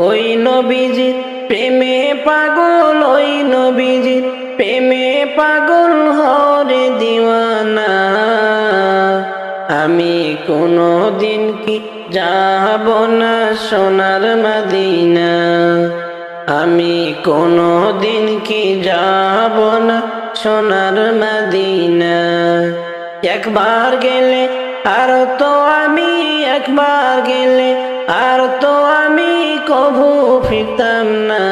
ওই নবীজির প্রেমে পাগল, ওই নবীজির প্রেমে পাগল হরে দিওয়ানা। আমি কোনো দিন কি যাব না সোনার মদিনা। আমি কোনো দিন কি যাব না সোনার মদিনা। একবার গেলে আর তো আমি, একবার গেলে আর তো আমি কভু ফিরতাম না।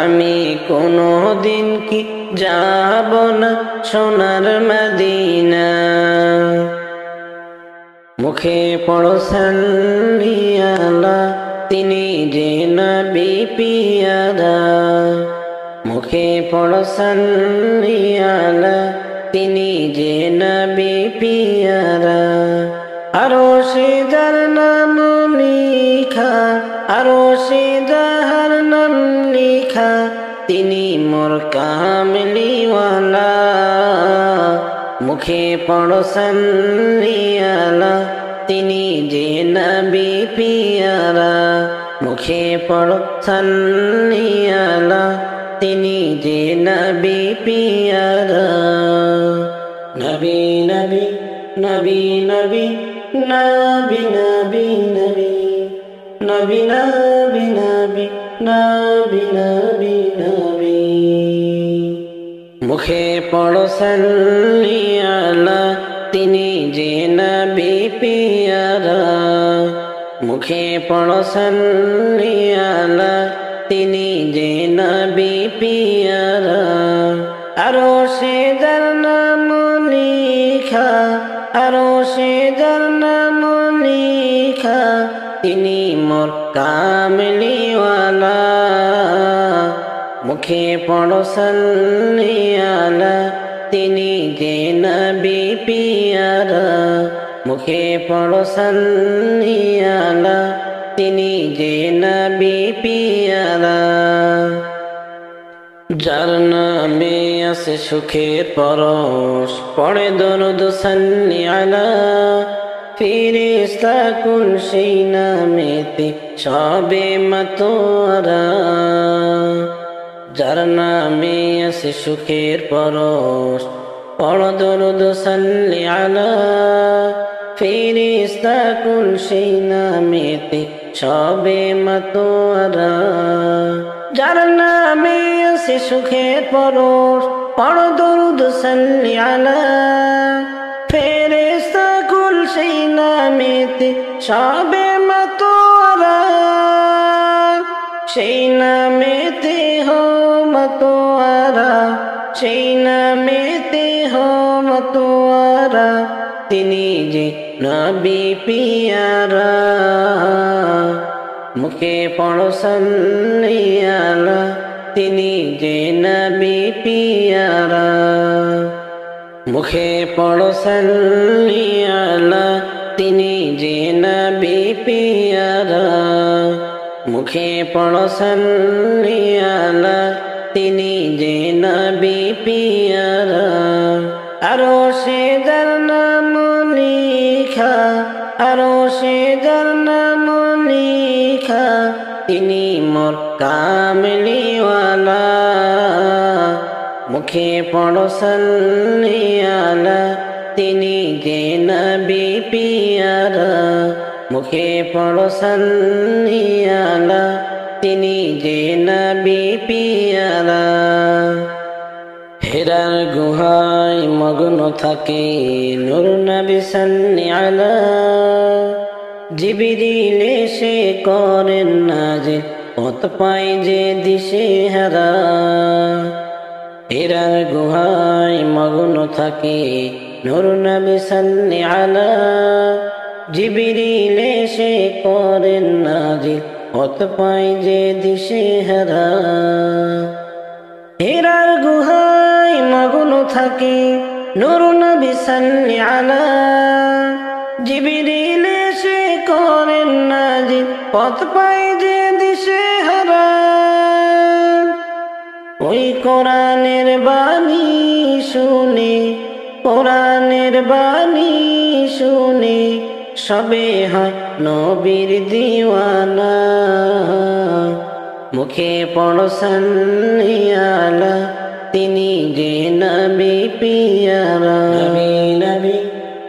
আমি কোনো দিন কি যাব না সোনার মদিনা। মুখে পড়ো সাল্লি আলা, তিনি যে নবী পিয়ারা। মুখে পড়ো সাল্লি আলা, তিনি যে নবী পিয়ারা। আরো সে যার নাম লিখা, আরো সে যাহার নাম লিখা, তিনি মোর কামলিওয়ালা। মুখে পড়ো সাল্লি আলা, তিনি যে নবী পিয়ারা। মুখে পড়ো সাল্লি আলা, তিনি যে নবী পিয়ারা। নবী নবী নবী নবী নবী নবী নবী নবী নবী নবী নবী নবী নবী। মুখে পড়ো সাল্লি আলা, তিনি যে নবী পিয়ারা। মুখে পড়ো সাল্লি আলা, তিনি যে নবী পিয়ারা। আরো সে যার নাম লিখা, আরো সে যার নাম লিখা, তিনি মোর কামলিওয়ালা। মুখে পড়ো সাল্লি আলা তিনি যে নবী পিয়ারা মুখে পড়ো সাল্লি আলা তিনি যে নবী পিয়ারা যার নামে আছে সুখের পরশ পড়ে দরুদ সাল্লি আলা ফেরেশতা কুল সেই নামেতে সবে মাতোয়ারা যার নামে আছে সুখের পরশ পড়ো দরুদ সাল্লি আলা ফেরেশতা কুল সেই নামেতে সবে মাতোয়ারা যার নামে আছে সুখের পরশ পড়ো দরুদ সাল্লি আলা ফেরেশতা কুল সেই নামেতে সবে মাতোয়ারা সেই নামেতে হো মাতোয়ারা সেই নামেতে হো মাতোয়ারা তিনি যে নবী পিয়ারা মুখে পড়ো সাল্লি আলা তিনি যে নবী পিয়ারা মুখে পড়ো সাল্লি আলা তিনি যে নবী পিয়ারা মুখে পড়ো সাল্লি আলা তিনি যে নবী পিয়ারা আরো সে যার নাম লিখা আরো সে যার নাম লিখা তিনি মোর কামলিওয়ালা মুখে পড়ো সাল্লি আলা তিনি যে নবী পিয়ারা মুখে পড়ো সাল্লি আলা তিনি যে নবী পিয়ারা হেরার গুহায় মগ্ন থাকে নূর নবী সাল্লি আলা জিবরিল এসে করেন নাজিল পথ পায় যে দিশে হারা হেরার গুহায় মগ্ন থাকে নূর নবী সাল্লি আলা জিবরিল এসে করেন নাজিল পথ পায় যে দিশে হারা হেরার গুহায় মগ্ন থাকে নূর নবী সাল্লি আলা জিবরিল এসে করেন নাজিল পথ পায় যে দিশে হারা ওই কোরআনের বাণী শুনে কোরআনের বাণী শুনে সবে হয় নবীর দিওয়ানা মুখে পড়ো সাল্লি আলা তিনি যে নবী পিয়ারা নবী নবী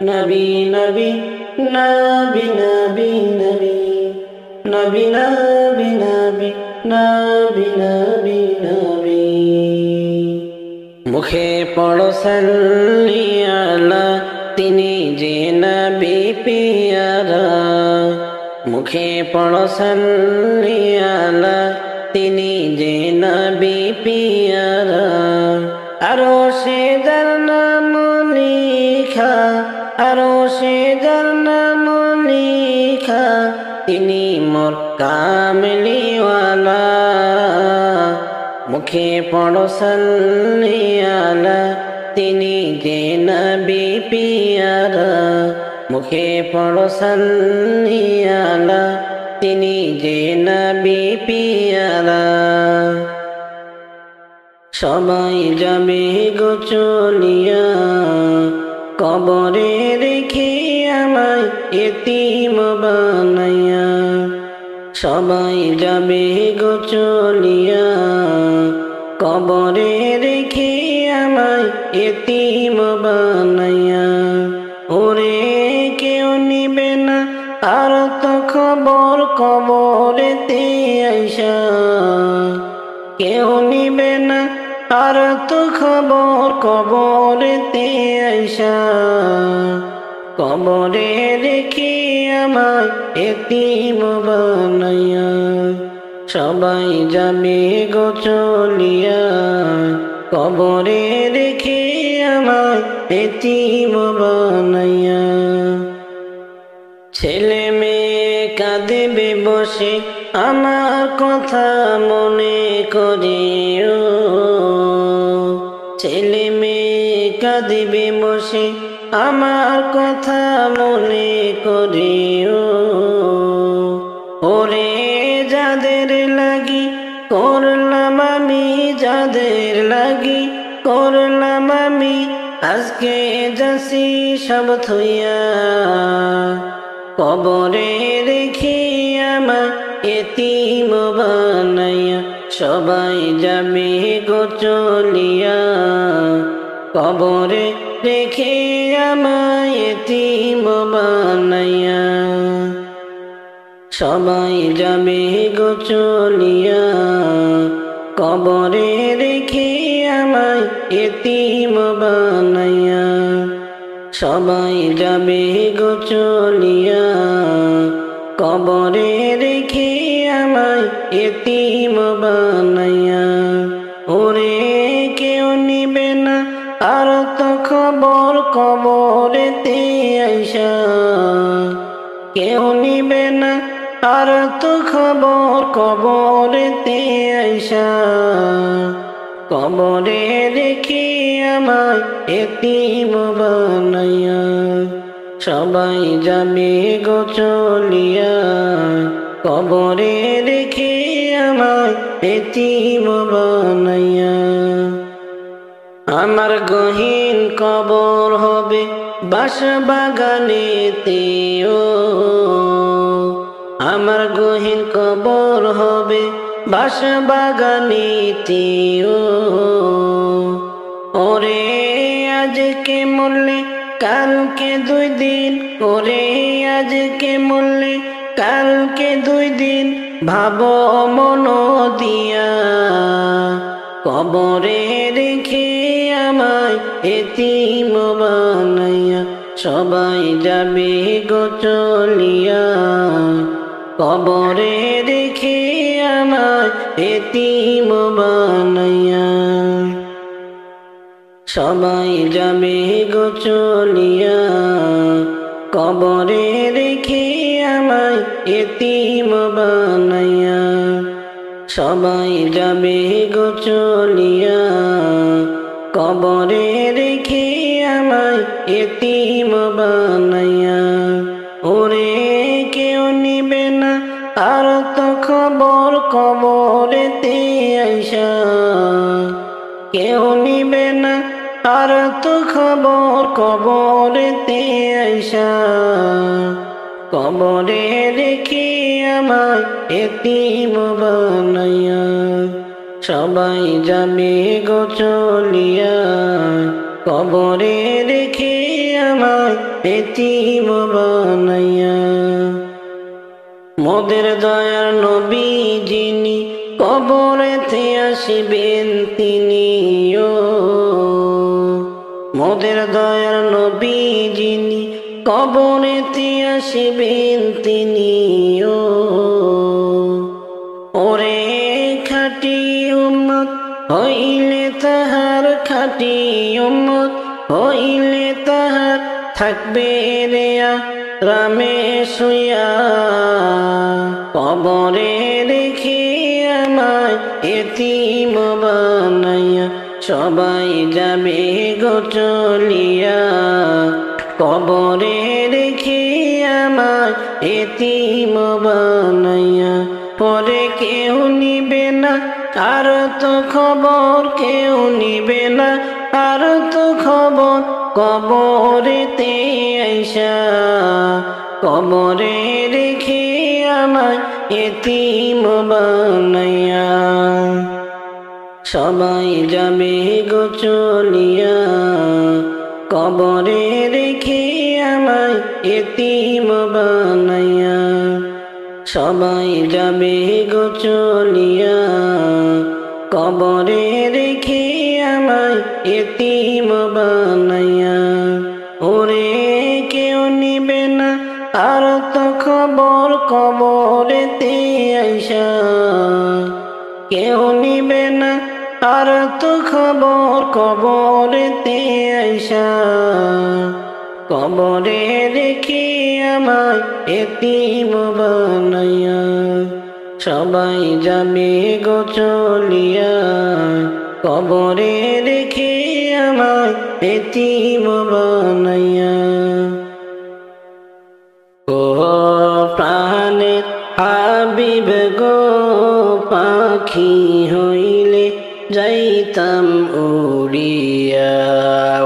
নবী নবী নবী নবী নবী নবী নবী নবী নবী নবী মুখে পড়ো সাল্লি আলা তিনি যে নবী পিয়ারা মুখে পড়ো সাল্লি আলা তিনি যে নবী পিয়ারা আরো সে যার নাম লিখা আরো সে যার নাম লিখা তিনি মোর কামলিওয়ালা মুখে পড়ো সাল্লি আলা তিনি যে নবী পিয়ারা মুখে পড়ো সাল্লি আলা তিনি যে নবী পিয়ারা সবাই যাবে গো চলিয়া কবরে রেখে আমায় এতিম বানাইয়া সবাই যাবে গো চলিয়া কবরে রেখে আমায় এতিম বানাইয়া ওরে কেউ নিবে না আর তো খবর কবরেতে আইসা কেউ নিবে না আর তো খবর কবরেতে আইসা কবরে রেখে আমায় এতিম বানাইয়া সবাই যাবে গো চলিয়া কবরে রেখে আমায় এতিম বানাইয়া ছেলে মেয়ে কাঁদেবে বসে আমার আমার কথা মনে করিও, ছেলে মেয়ে কাঁদিবে বসে আমার কথা মনে করিও। ওরে যাদের লাগি করলাম আমি, যাদের লাগি করলাম আমি, আজকে যাসি সব থইয়া। কবরে রেখে আমার এতিম বানাইয়া, সবাই যাবে গো চলিয়া। কবরে রেখে আমায় এতিম বানাইয়া, সবাই যাবে গো চলিয়া। কবরে রেখে আমায় এতিম বানাইয়া, সবাই যাবে গো চলিয়া। কবরে রেখে আমায় এতিম বানাইয়া। ওরে কেউ নিবে না আর তো খবর কবরেতে আইসা, কেউ নিবে না আর তো খবর কবরেতে আইসা। কবরে রেখে আমায় এতিম বানাইয়া, সবাই যাবে গো চলিয়া। কবরে রেখে আমায় এতিম বানাইয়া। আমার গহীন কবর হবে বাঁশবাগানেতে, ও আমার গহীন কবর হবে বাঁশবাগানেতে। ও ওরে আজকে মরলে কালকে 2 দিন, ওরে আজকে মরলে কালকে 2 দিন, ভাবো মন দিয়া। কবরে রেখে আমায় এতিম বানাইয়া, সবাই যাবে গো চলিয়া। কবরে রেখে আমায় এতিম বানাইয়া, সবাই যাবে গো চলিয়া। কবরে রেখে আমায় এতিম বানাইয়া, সবাই যাবে গো চলিয়া। কবরে রেখে আমায় এতিম বানাইয়া। ওরে কেউ নিবে না আর তো খবর কবরেতে আইসা, কেউ নিবে না আর তো খবর কবরেতে আইসা। কবরে রেখে আমায় এতিম বানাইয়া, সবাই যাবে গো চলিয়া। কবরে রেখে আমায় এতিম বানাইয়া। মোদের দয়ার নবী যিনি কবরেতে আসিবেন তিনি, ও মোদের দয়ার নবী যিনি কবরেতে আসিবেন তিনি। ও ওরে খাঁটি উম্মত হইলে তাহার, খাঁটি উম্মত হইলে তাহার, থাকবে রে রামে শুয়া। কবরে রেখে আমায় এতিম বানাইয়া, সবাই যাবে গো চলিয়া। কবরে রেখে আমায় এতিম বানাইয়া। পরে কেউ নিবে না আর তো খবর, কেউ নিবে না আর তো খবর কবরেতে আইসা। কবরে রেখে আমায় এতিম বানাইয়া, সবাই যাবে গো চলিয়া। কবরে রেখে আমায় এতিম বানাইয়া, সবাই যাবে গো চলিয়া। কবরে রেখে আমায় এতিম বানাইয়া। ওরে কেউ নিবে না আর তো খবর কবরেতে আইসা, কেউ নিবে না আর তো খবর কবরেতে আইসা। কবরে রেখে আমায় এতিম বানাইয়া, সবাই যাবে গো চলিয়া, কবরে রেখে আমায় এতিম বানাইয়া। ও প্রাণের হাবিব গো, পাখি হইলে যাইতাম উড়িয়া। ও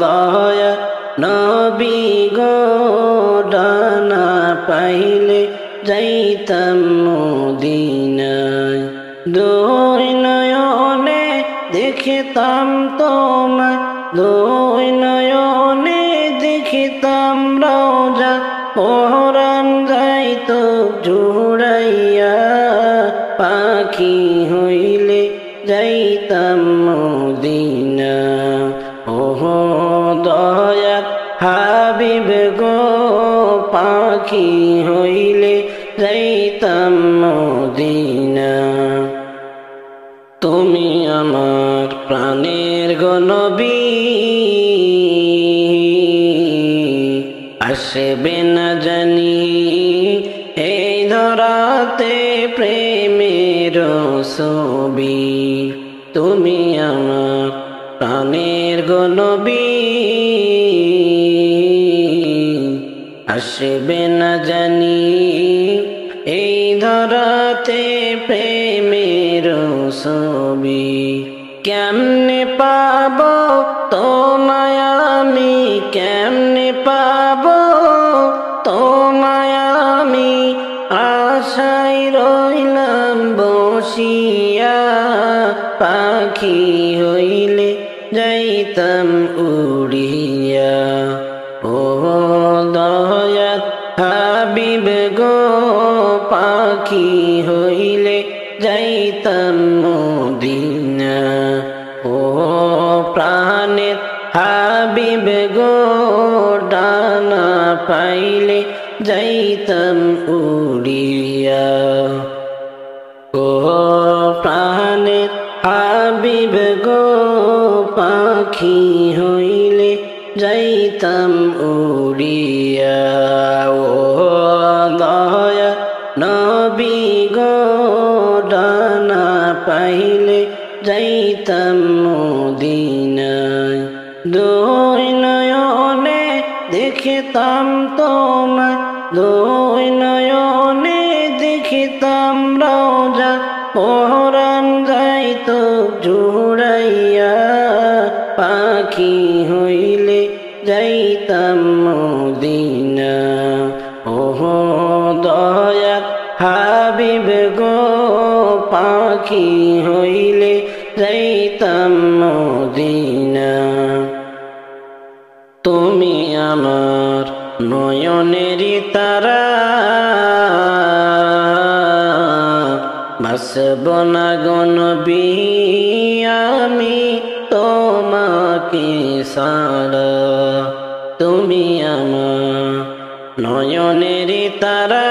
দয়া নবী গো, ডানা পাইলে যাইতাম মদিনায়। দুই নয়নে দেখিতাম তোমায়, দুই নয়নে দেখিতাম রওজা, পরাণ যাইতো জুড়াইয়া। পাখি হইলে যাইতাম মদিনা। ওহো দয়ার হাবিব গো, পাখি হইলে যাইতাম মদিনা। তুমি আমার প্রাণের গো নবী, আসবে না জানি এই ধরাতে প্রেমের ছবি। তুমি আমার প্রাণের গো নবী, আসবে না জানি এই ধরাতে প্রেমের ছবি। কেমনে পাব তোমায় আমি, কেমনে পাব তোমায় আমি, আশায় রইলাম বসিয়া। পাখি হইলে যাইতাম উড়িয়া। ও দয়ার হাবিব গো, পাখি হইলে যাইতাম মদিনা। ও প্রাণের হাবিব গো, ডানা পাইলে যাইতাম উড়িয়া। ও প্রাণের হাবিব গো, পাখি হইলে যাইতাম উড়িয়া। ও দয়া নবী গো, ডানা পাইলে যাইতাম মদিনায়। দুই নয়নে দেখিতাম তোমায়, দুই নয়নে দেখিতাম রওজা, পরাণ যাইতো জুড়াইয়া। পাখি হইলে যাইতাম মদিনা। ওহো দয়ার হাবিব গো, পাখি হইলে যাইতাম মদিনা। তুমি আমার নয়নেরই তারা, বাসব না গো নবী আমি তোমাকে ছাড়া। তুমি আমার নয়নেরই তারা,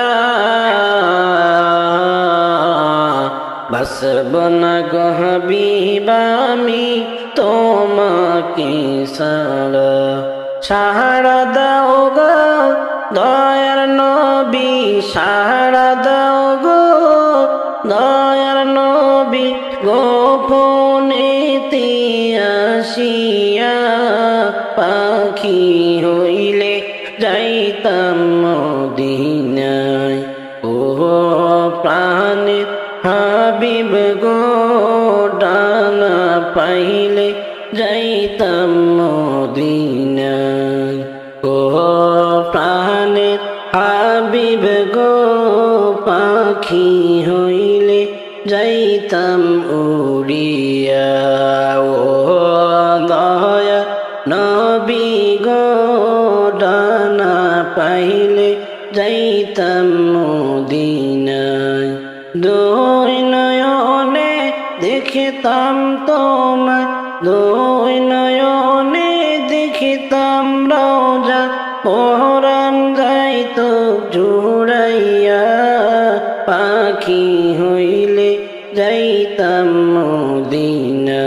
বাসব না গো হাবিব আমি তোমাকে ছাড়া। সাহারা দাও গো দয়ার নবী, সাহারা দাও গো দয়ার নবী, গোপনেতে আসিয়া। পাখি হইলে যাইতাম মদিনায়। ও প্রাণের হাবিব গো, ডানা পাইলে যাইতাম মদিনায়। ও প্রাণের হাবিব গো, পাখি হইলে যাইতাম উড়িয়া। ও দয়া নবী গো, ডানা পাইলে যাইতাম মদিনায়। দুই নয়নে দেখিতাম তোমায়, দুই নয়নে দেখিতাম রওজা, পরাণ যাইতো জুড়াইয়া। পাখি হইলে যাইতাম মদিনা।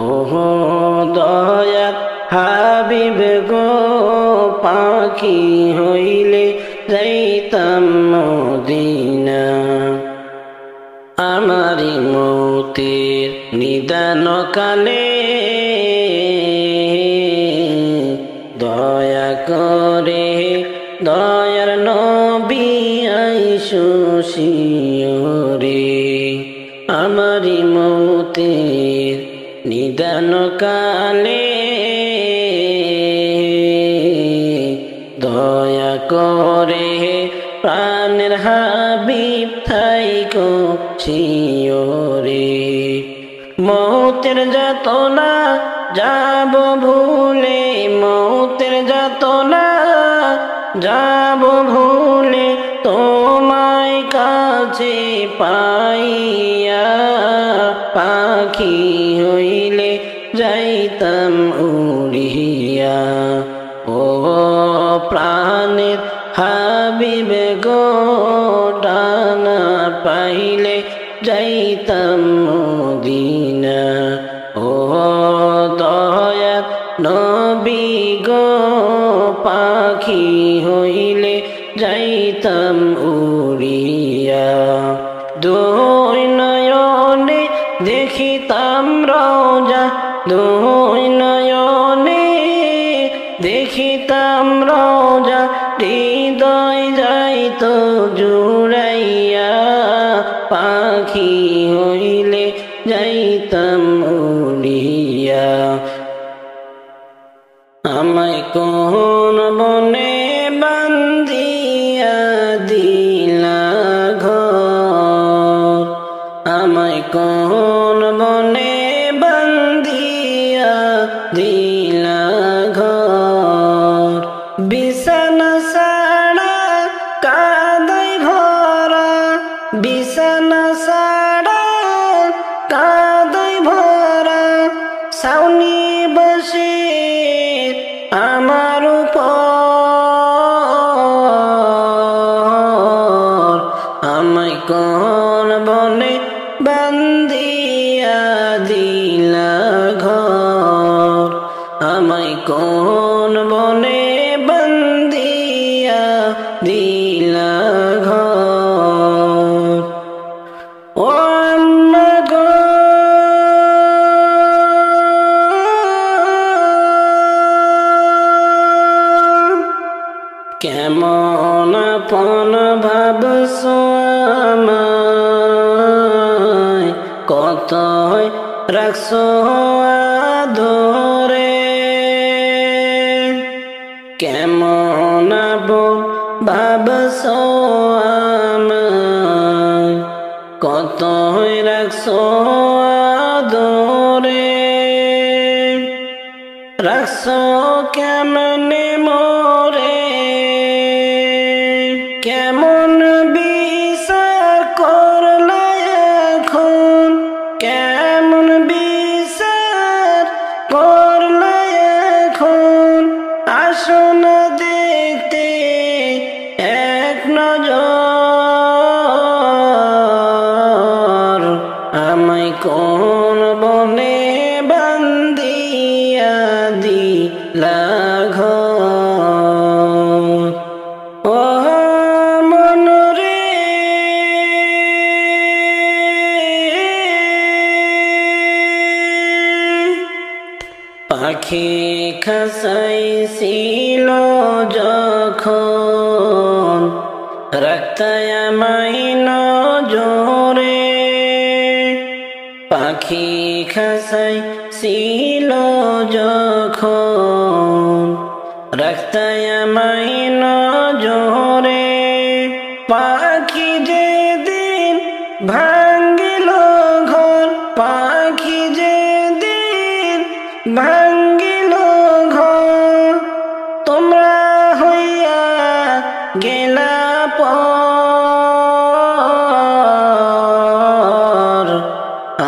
ওহো দয়ার হাবিব গো, পাখি হইলে যাইতাম মদিনা। নিদান কালে দয়া করে দয়ার নবী আইসো শিয়রে আমারি মৌতের নিদান কালে দয়া করে প্রাণের হাবিব থাইকো শিয়রে মৌতের যাতনা যাব ভুলে মৌতের যাতনা যাব ভুলে তোমায় কাছে পাইয়া পাখি হইলে যাইতাম উড়িয়া ও প্রাণের হাবিব গো ডানা পাইলে যাইতাম মদিনা ও দয়ার নবী গো পাখি হইলে যাইতাম উড়িয়া দুই নয়নে দেখিতাম রওজা দুই নয়নে দেখিতাম রওজা হৃদয় যাইতো জুড়াইয়া পাখি হইলে যাইতাম উড়িয়া আমায় কোন বনে বান্ধিয়া দিলা ঘর আমায় কোন বনে বান্ধিয়া দিলা ঘর বিছানা সাড়া কাদাই ভরা বিছানা সাড়া কাদাই ভরা ছাউনি বসে আমার উপর আমায় কোন বনে বান্ধিয়া দিলা ঘর আমায় কোন বনে বান্ধিয়া দিলা ঘর ও আম্মা গো কেমন আপন ভাবছো আমায় কতই রাখছো আদরে কেমন আপন ভাবছো আমায় কতই রাখছো আদরে রাখছো কেমনে মোরে কেমন বিচার করলা এখন কেমন বিচার করলা এখন আসন দেখতে এক নজর আমায় কোন বনে বান্ধিয়া দিলা ঘর ও মন রে পাখি খাসাইছিল যখন রাখতায় আমায় নজরে পাখি খাসাইছিল যখন রাখতায় আমায় নজরে পাখি যেদিন ভাঙ্গিল ঘর পাখি যেদিন ভাঙ্গিল ঘর তোমরা হইয়া গেলা পর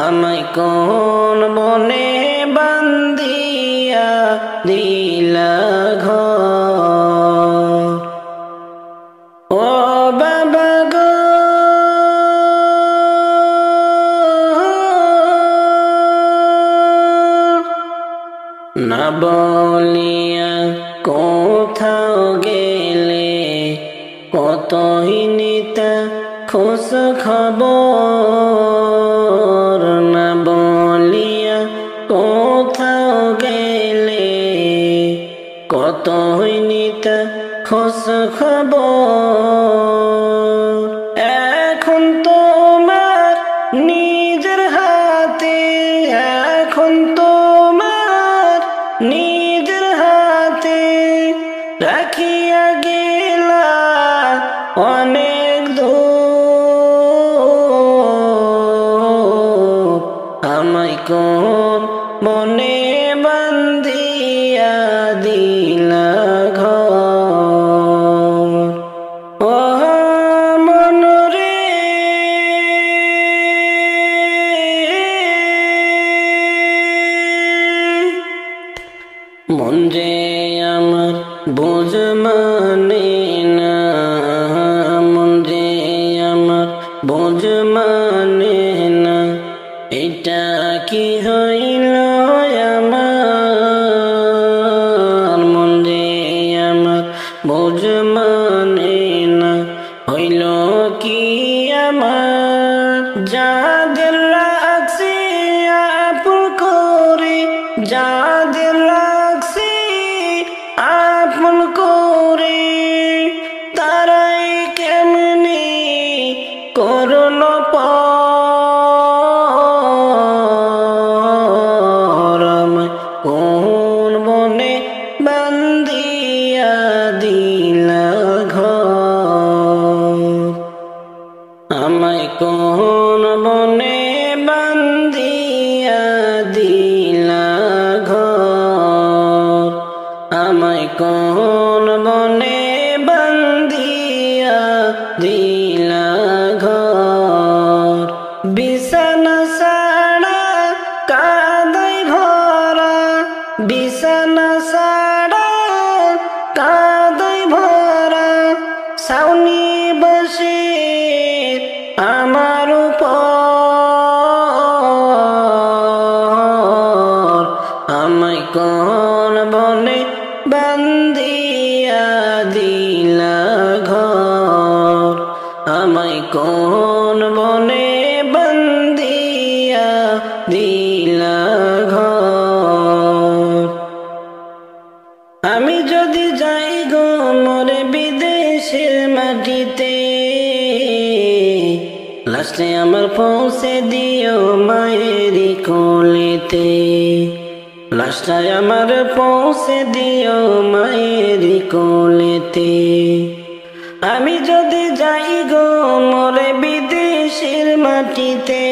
আমায় কোন বনে বান্ধিয়া দিলা ঘর ও বাবা গো না বলিয়া কোথাও গেলে কতই নিতা খোঁজ খবর না বলি কত হইনি তা খোঁজ খবর। এখন তোমার নিজের হাতে, এখন তোমার নিজের হাতে রাখিয়া গেলা অনেক দূর। আমায় কোন মনে বান্ধিয়া দিলা ঘর। ও মন রে, মন যে আমার বোঝ মানে না, মন যে আমার বোঝ মানে না। এটা কি হইল আমার, মন যে আমার বোঝ মানে না। হইল কি আমার, যাদের রাখছি আপন করে, যাদের রাখছি আপন করে, তারাই কেমনি করল পর। আমায় কোন মনে বান্ধিয়া দিলা ঘর। আমায় কোন মনে বান্ধিয়া দিলা ঘর। আমায় কোন মনে বান্ধিয়া দিলা ঘর। বিছানা ছাড়া কাদায় ভরা, বিছানা ছাড়া কাদায় ভরা, ছাউনি বসে আমার উপর। আমায় কোন বনে বান্ধিয়া দিলা ঘর। আমায় কোন বনে বান্ধিয়া দিলা ঘর। আমি যদি যাই গো মোরে বিদেশের মাটিতে, লাস্টে আমার পৌঁছে দিও মায়েরই কোলেতে। লাস্টে আমার পৌঁছে দিও মায়েরই কোলেতে। আমি যদি যাই গো মোরে বিদেশের মাটিতে,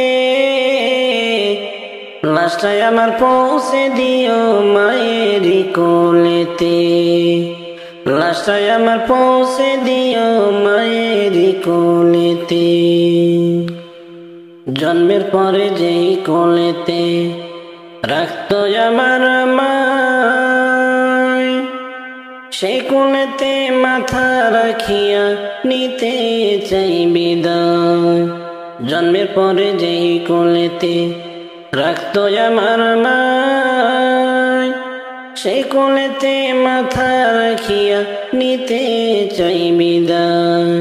লাস্টে আমার পৌঁছে দিও মায়েরই কোলেতে। লাস্টে আমার পৌঁছে দিও মায়েরই কোলেতে। জন্মের পরে যেই কোলেতে রাখতো আমার মায়, সেই কোলেতে মাথা রাখিয়া নিতে চাই বিদায়। জন্মের পরে যেই কোলেতে রাখতো আমার মায়, সেই কোলেতে মাথা রাখিয়া নিতে চাই বিদায়।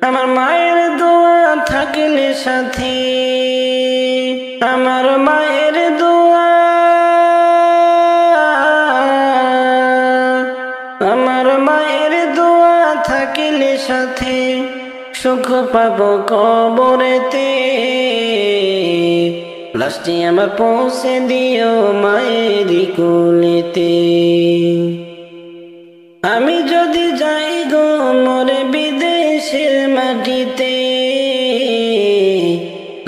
আমার মায়ের দোয়া থাকলে সাথে, আমার মায়ের দোয়া, আমার মায়ের দোয়া থাকলে সাথে, সুখ পাবো কবরেতে। লাস্টে আমার পৌঁছে দিও মায়েরই কোলেতে। আমি যদি যাই গো মোরে বিদেশের মাটিতে,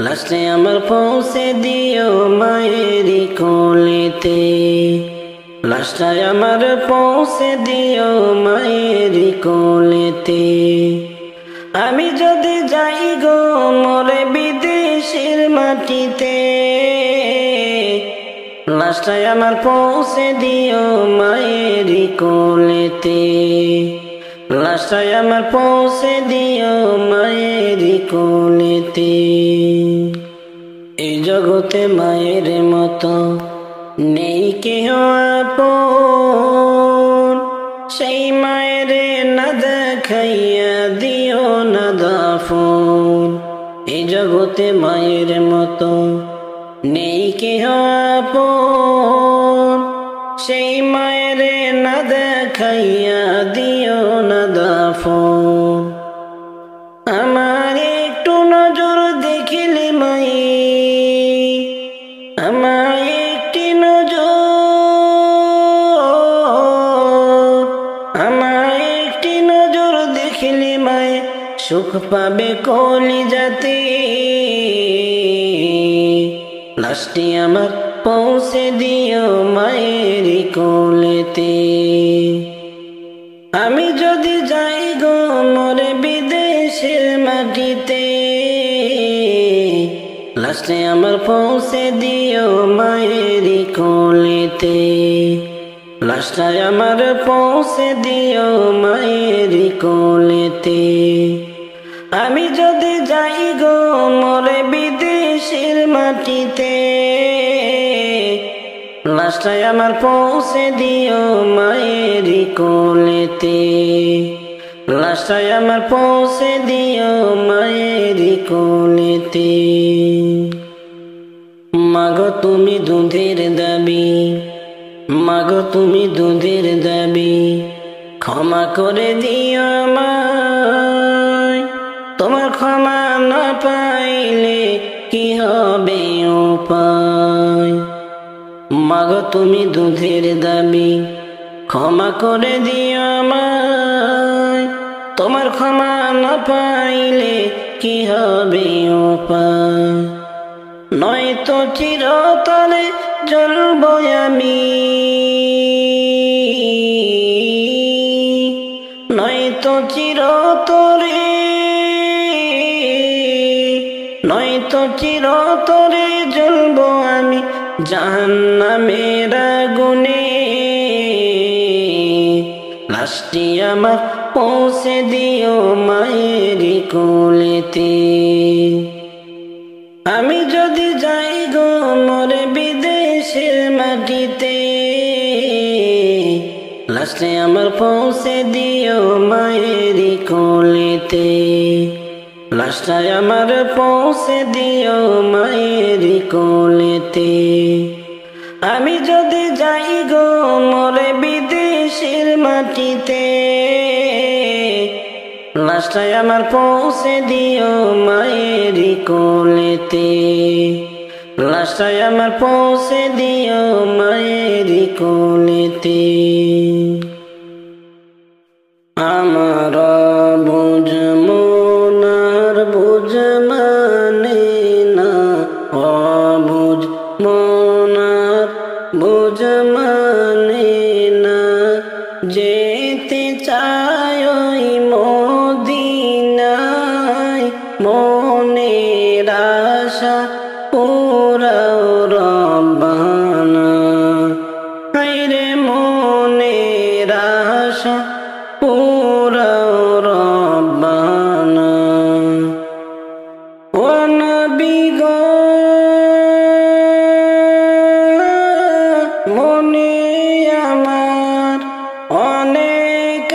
লাস্টে আমার পৌঁছে দিও মায়েরই কোলেতে। লাস্টে আমার পৌঁছে দিও মায়েরই কোলেতে। আমি যদি যাই গো মোরে বিদেশের মাটিতে, লাস্টে আমার পৌঁছে দিও মায়েরই কোলেতে। লাস্টে আমার পৌঁছে দিও মায়েরই কোলেতে। এই জগতে মায়ের মতো নেই কেহ আপন, সেই মায়ের না দেখাইয়া দিও না দাফন। এই জগতে মায়ের মতো নেই কেহ আপন, সেই মায়ের না দেখাইয়া দিও না দাফন। আমার একটু নজর দেখিলে মাই, আমার একটি নজর, আমার একটি নজর দেখিলে মায় সুখ পাবে কলিজাতে। লাশটি আমার পৌঁছে দিও মায়ের কোলেতে। আমি যদি যাই গো মরে বিদেশের মাটিতে, লাশটি আমার পৌঁছে দিও মায়ের কোলেতে। লাশটা আমার পৌঁছে দিও মায়ের কোলেতে। আমি যদি যাই গো মরে বিদেশের মাটিতে, লাশটা আমার পৌঁছে দিও মায়ের কোলেতে। লাশটা আমার পৌঁছে দিও মায়ের কোলেতে। মাগো তুমি দুধের দাবি, মাগো তুমি দুধের দাবি, ক্ষমা করে দিও আমায়। তোমার ক্ষমা না পাইলে কি হবে উপায়? মাগো তুমি দুধের দাবি, ক্ষমা করে দিও আমায়। তোমার ক্ষমা না পাইলে কি হবে উপায়? নয়তো চিরতরে জ্বলব আমি, নয়তো চিরতরে, নয়তো চিরতরে জ্বলব আমি জাহান্নামের আগুনে। লাশটি আমার পৌঁছে দিও মায়ের কোলেতে। আমি যদি যাই গো মরে বিদেশের মাটিতে, লাশটি আমার পৌঁছে দিও মায়ের কোলেতে। লাশটা আমার পৌঁছে দিও মায়ের কোলেতে। আমি যদি যাই গো মরে বিদেশের মাটিতে, লাশটা আমার পৌঁছে দিও মায়ের কোলেতে। লাশটা আমার পৌঁছে দিও মায়ের কোলেতে। আমার বুঝ মনার বুঝ মানে না, অবুঝ মনার বুঝ মানে না। যেতে চাই ওই মদিনায়, মনের আশা পুরাও রব্বানা। হায়রে মনের আশা পুরাও রব্বানা। ও নবী গো মনে আমার অনেক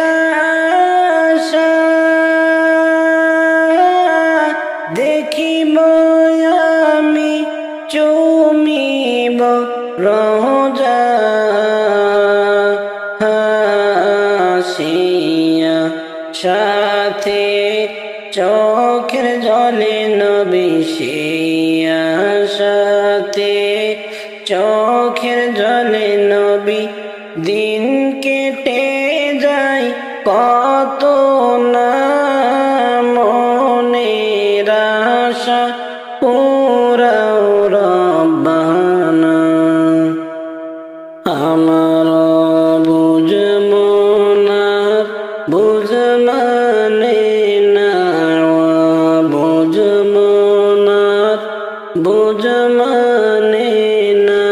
আশা, দেখিব আমি চুমিব রোজা। হাসিয়া সাথে চোখের জলে নবী শিয়া, সাথে চোখের জলে নবী। দিন কেটে যায় কত না, মনের আশা পুরাও রব্বানা। আমার বুঝ মনার বুঝ মানে না, বুঝ মনার বুঝ মানে না।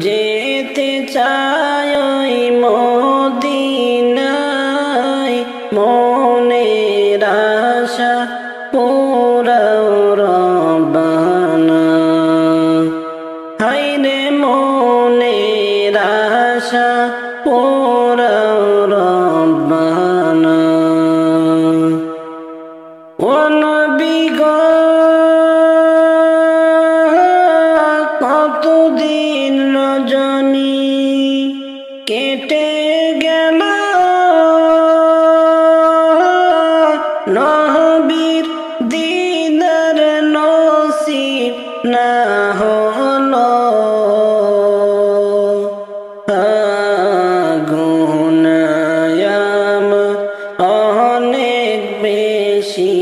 যেতে চাই ওই মদিনায়, মনের আশা পুরাও রব্বানা। হায়রে মনের আশা পুরাও রব্বানা। ও নবী গো কতদিন রজনী কেটে গুনায়াম অনেক বেশি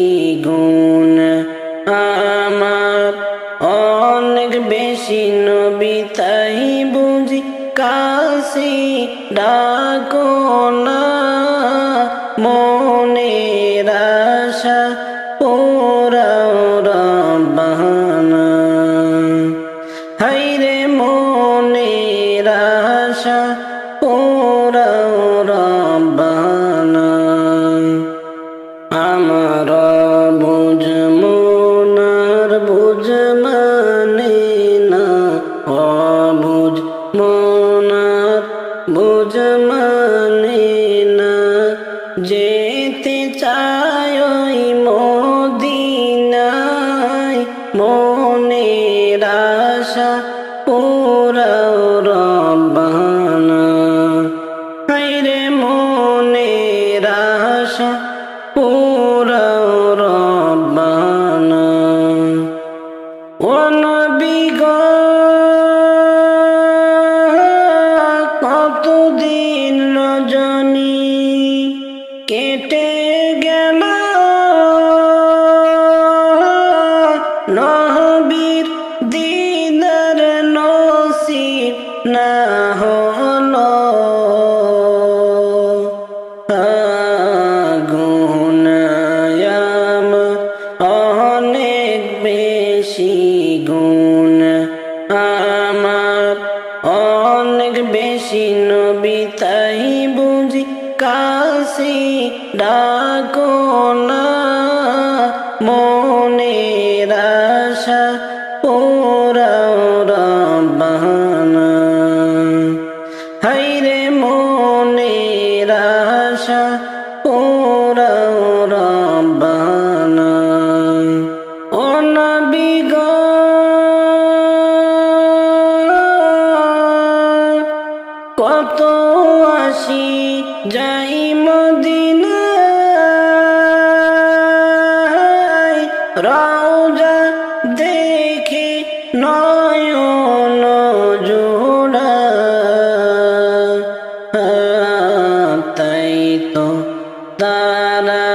গুণ আমার অনেক বেশি নবী তাই বুঝি কাছে ডাকো না মনের আশা পুরাও রব্বানা হায়রে মনের আশা পুরাও রব্বানা আমার বুঝ মনার বুঝ মানে না অবুঝ মনার বুঝ মানে না যেতে চাই ওই মদিনায় মনের আশা পুরাও রব্বানা হায়রে মনের আশা পুরাও রব্বানা ও নবী গো কতদিন রজনী কেটে গেল নবীর দিদার নসিব না হলো গুনায়াম অনেক বেশি গুণ আমার অনেক বেশি নবী তাই বুঝি কাছে ডাকো না মনের আশা পুরাও রব্বানা হায়রে মনের আশা পুরাও রব্বানা ও নবী গো কত আসি যাই মদিনায় রওজা দেখে নয়ন জোড়া তাই তো তারা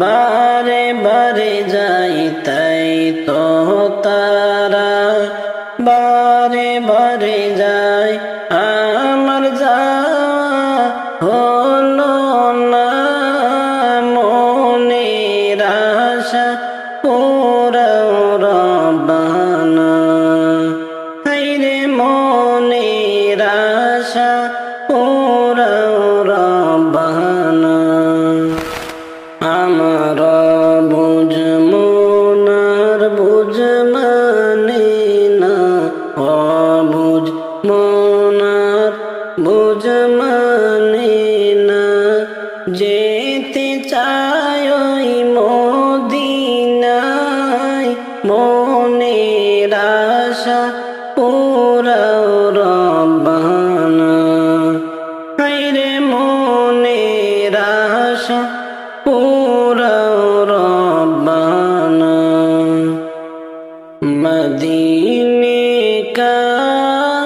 বারে বারে যাই তাই তো তারা বারে বারে যায় আমার যাওয়া হলো না মনের আশা পুরাও রব্বানা হায়রে মনের আশা পুরাও রব্বানা আমার বুঝ মনার বুঝ মানে না অবুঝ মনার বুঝ মানে না যেতে চাই ওই মদিনায় মনের আশা পুরাও রব্বানা হায়রে মনের আশা পুরাও রব্বানা मदीने का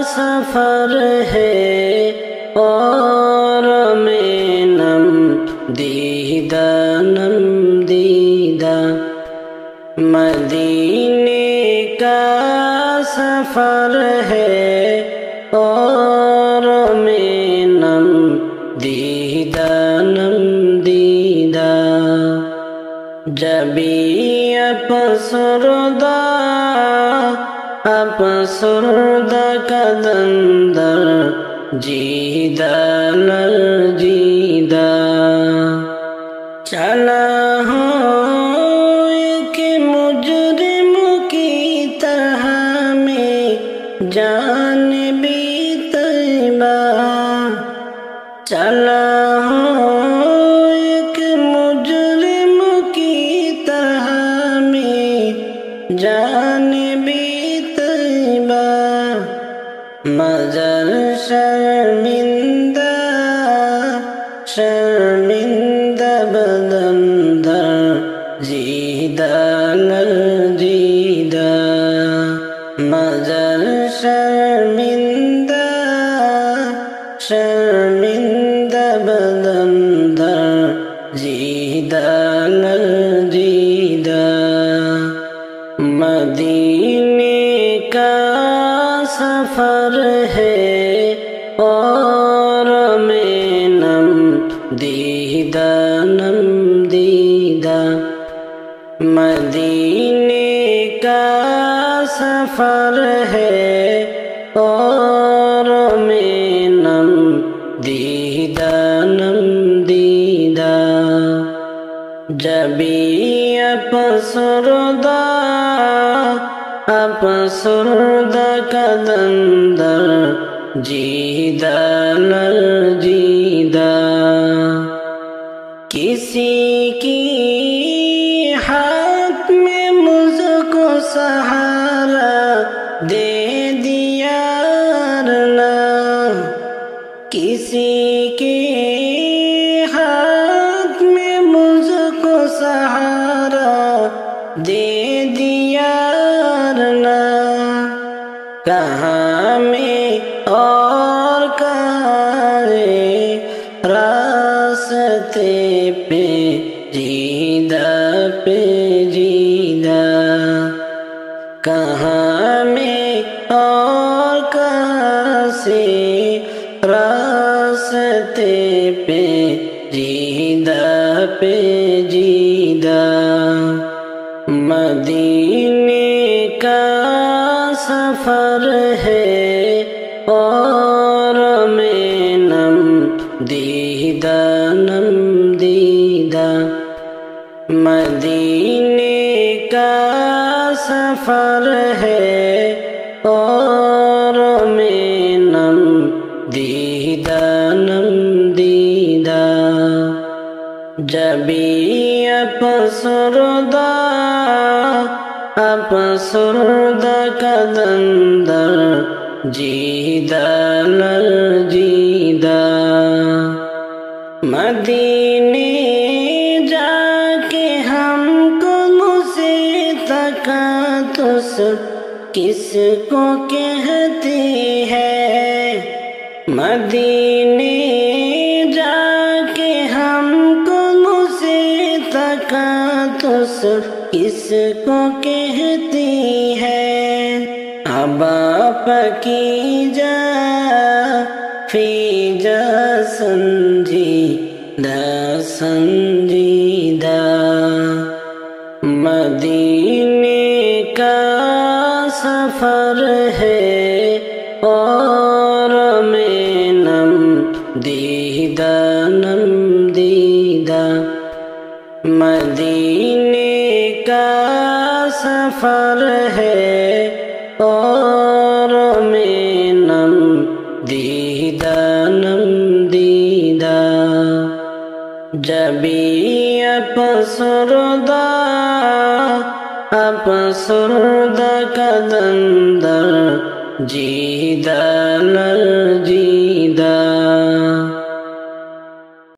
सफर है और मैं नम दीदा मदीने का सफर है और मैं नम दीदा जबी अपसुरदा कदंदर जीदा जीदा चला हो एक मुजरिम की तरह में जान भी तैबा चला हो एक मुजरिम की तरह में जान भी तैबा मगर शर्मिंदा शर्मिंदा बदंदर जीदा जीदा मगर शर्मिंदा شرمندہ بدن در جیدہ لرزیدہ مدینے کا سفر ہے اور میں نم دیدہ مدینے کا سفر ہے اور میں نم دیدہ جبی افسردہ قدم در جیدہ لرزیدہ کسی کی ہاتھ میں مجھ کو سہارا دے دیا اللہ کسی کے ہاتھ میں مجھ کو سہارا دے دیا اللہ کہاں میں اور کہاں راستے پہ جیدہ کہاں میں اور کہاں سے راستے پہ جیدہ مدینے کا سفر ہے اور میں نم دیدہ مدینے کا سفر ہے اور میں نم دیدہ جبی افسردہ قدم در جیدہ لرزیدہ مدینے جا کے ہم کو مجھے تقاطس کس کو کہتی ہے مدینے جا کے ہم کو مجھے تقاطس کس کو کہتی ہے ابا پکیجا فیجا سنجیدہ مدینے کا سفر ہے اور میں نم دیدہ مدینے کا سفر ہے اور میں نم دیدہ جبی افسردہ قدم در جیدہ لرزیدہ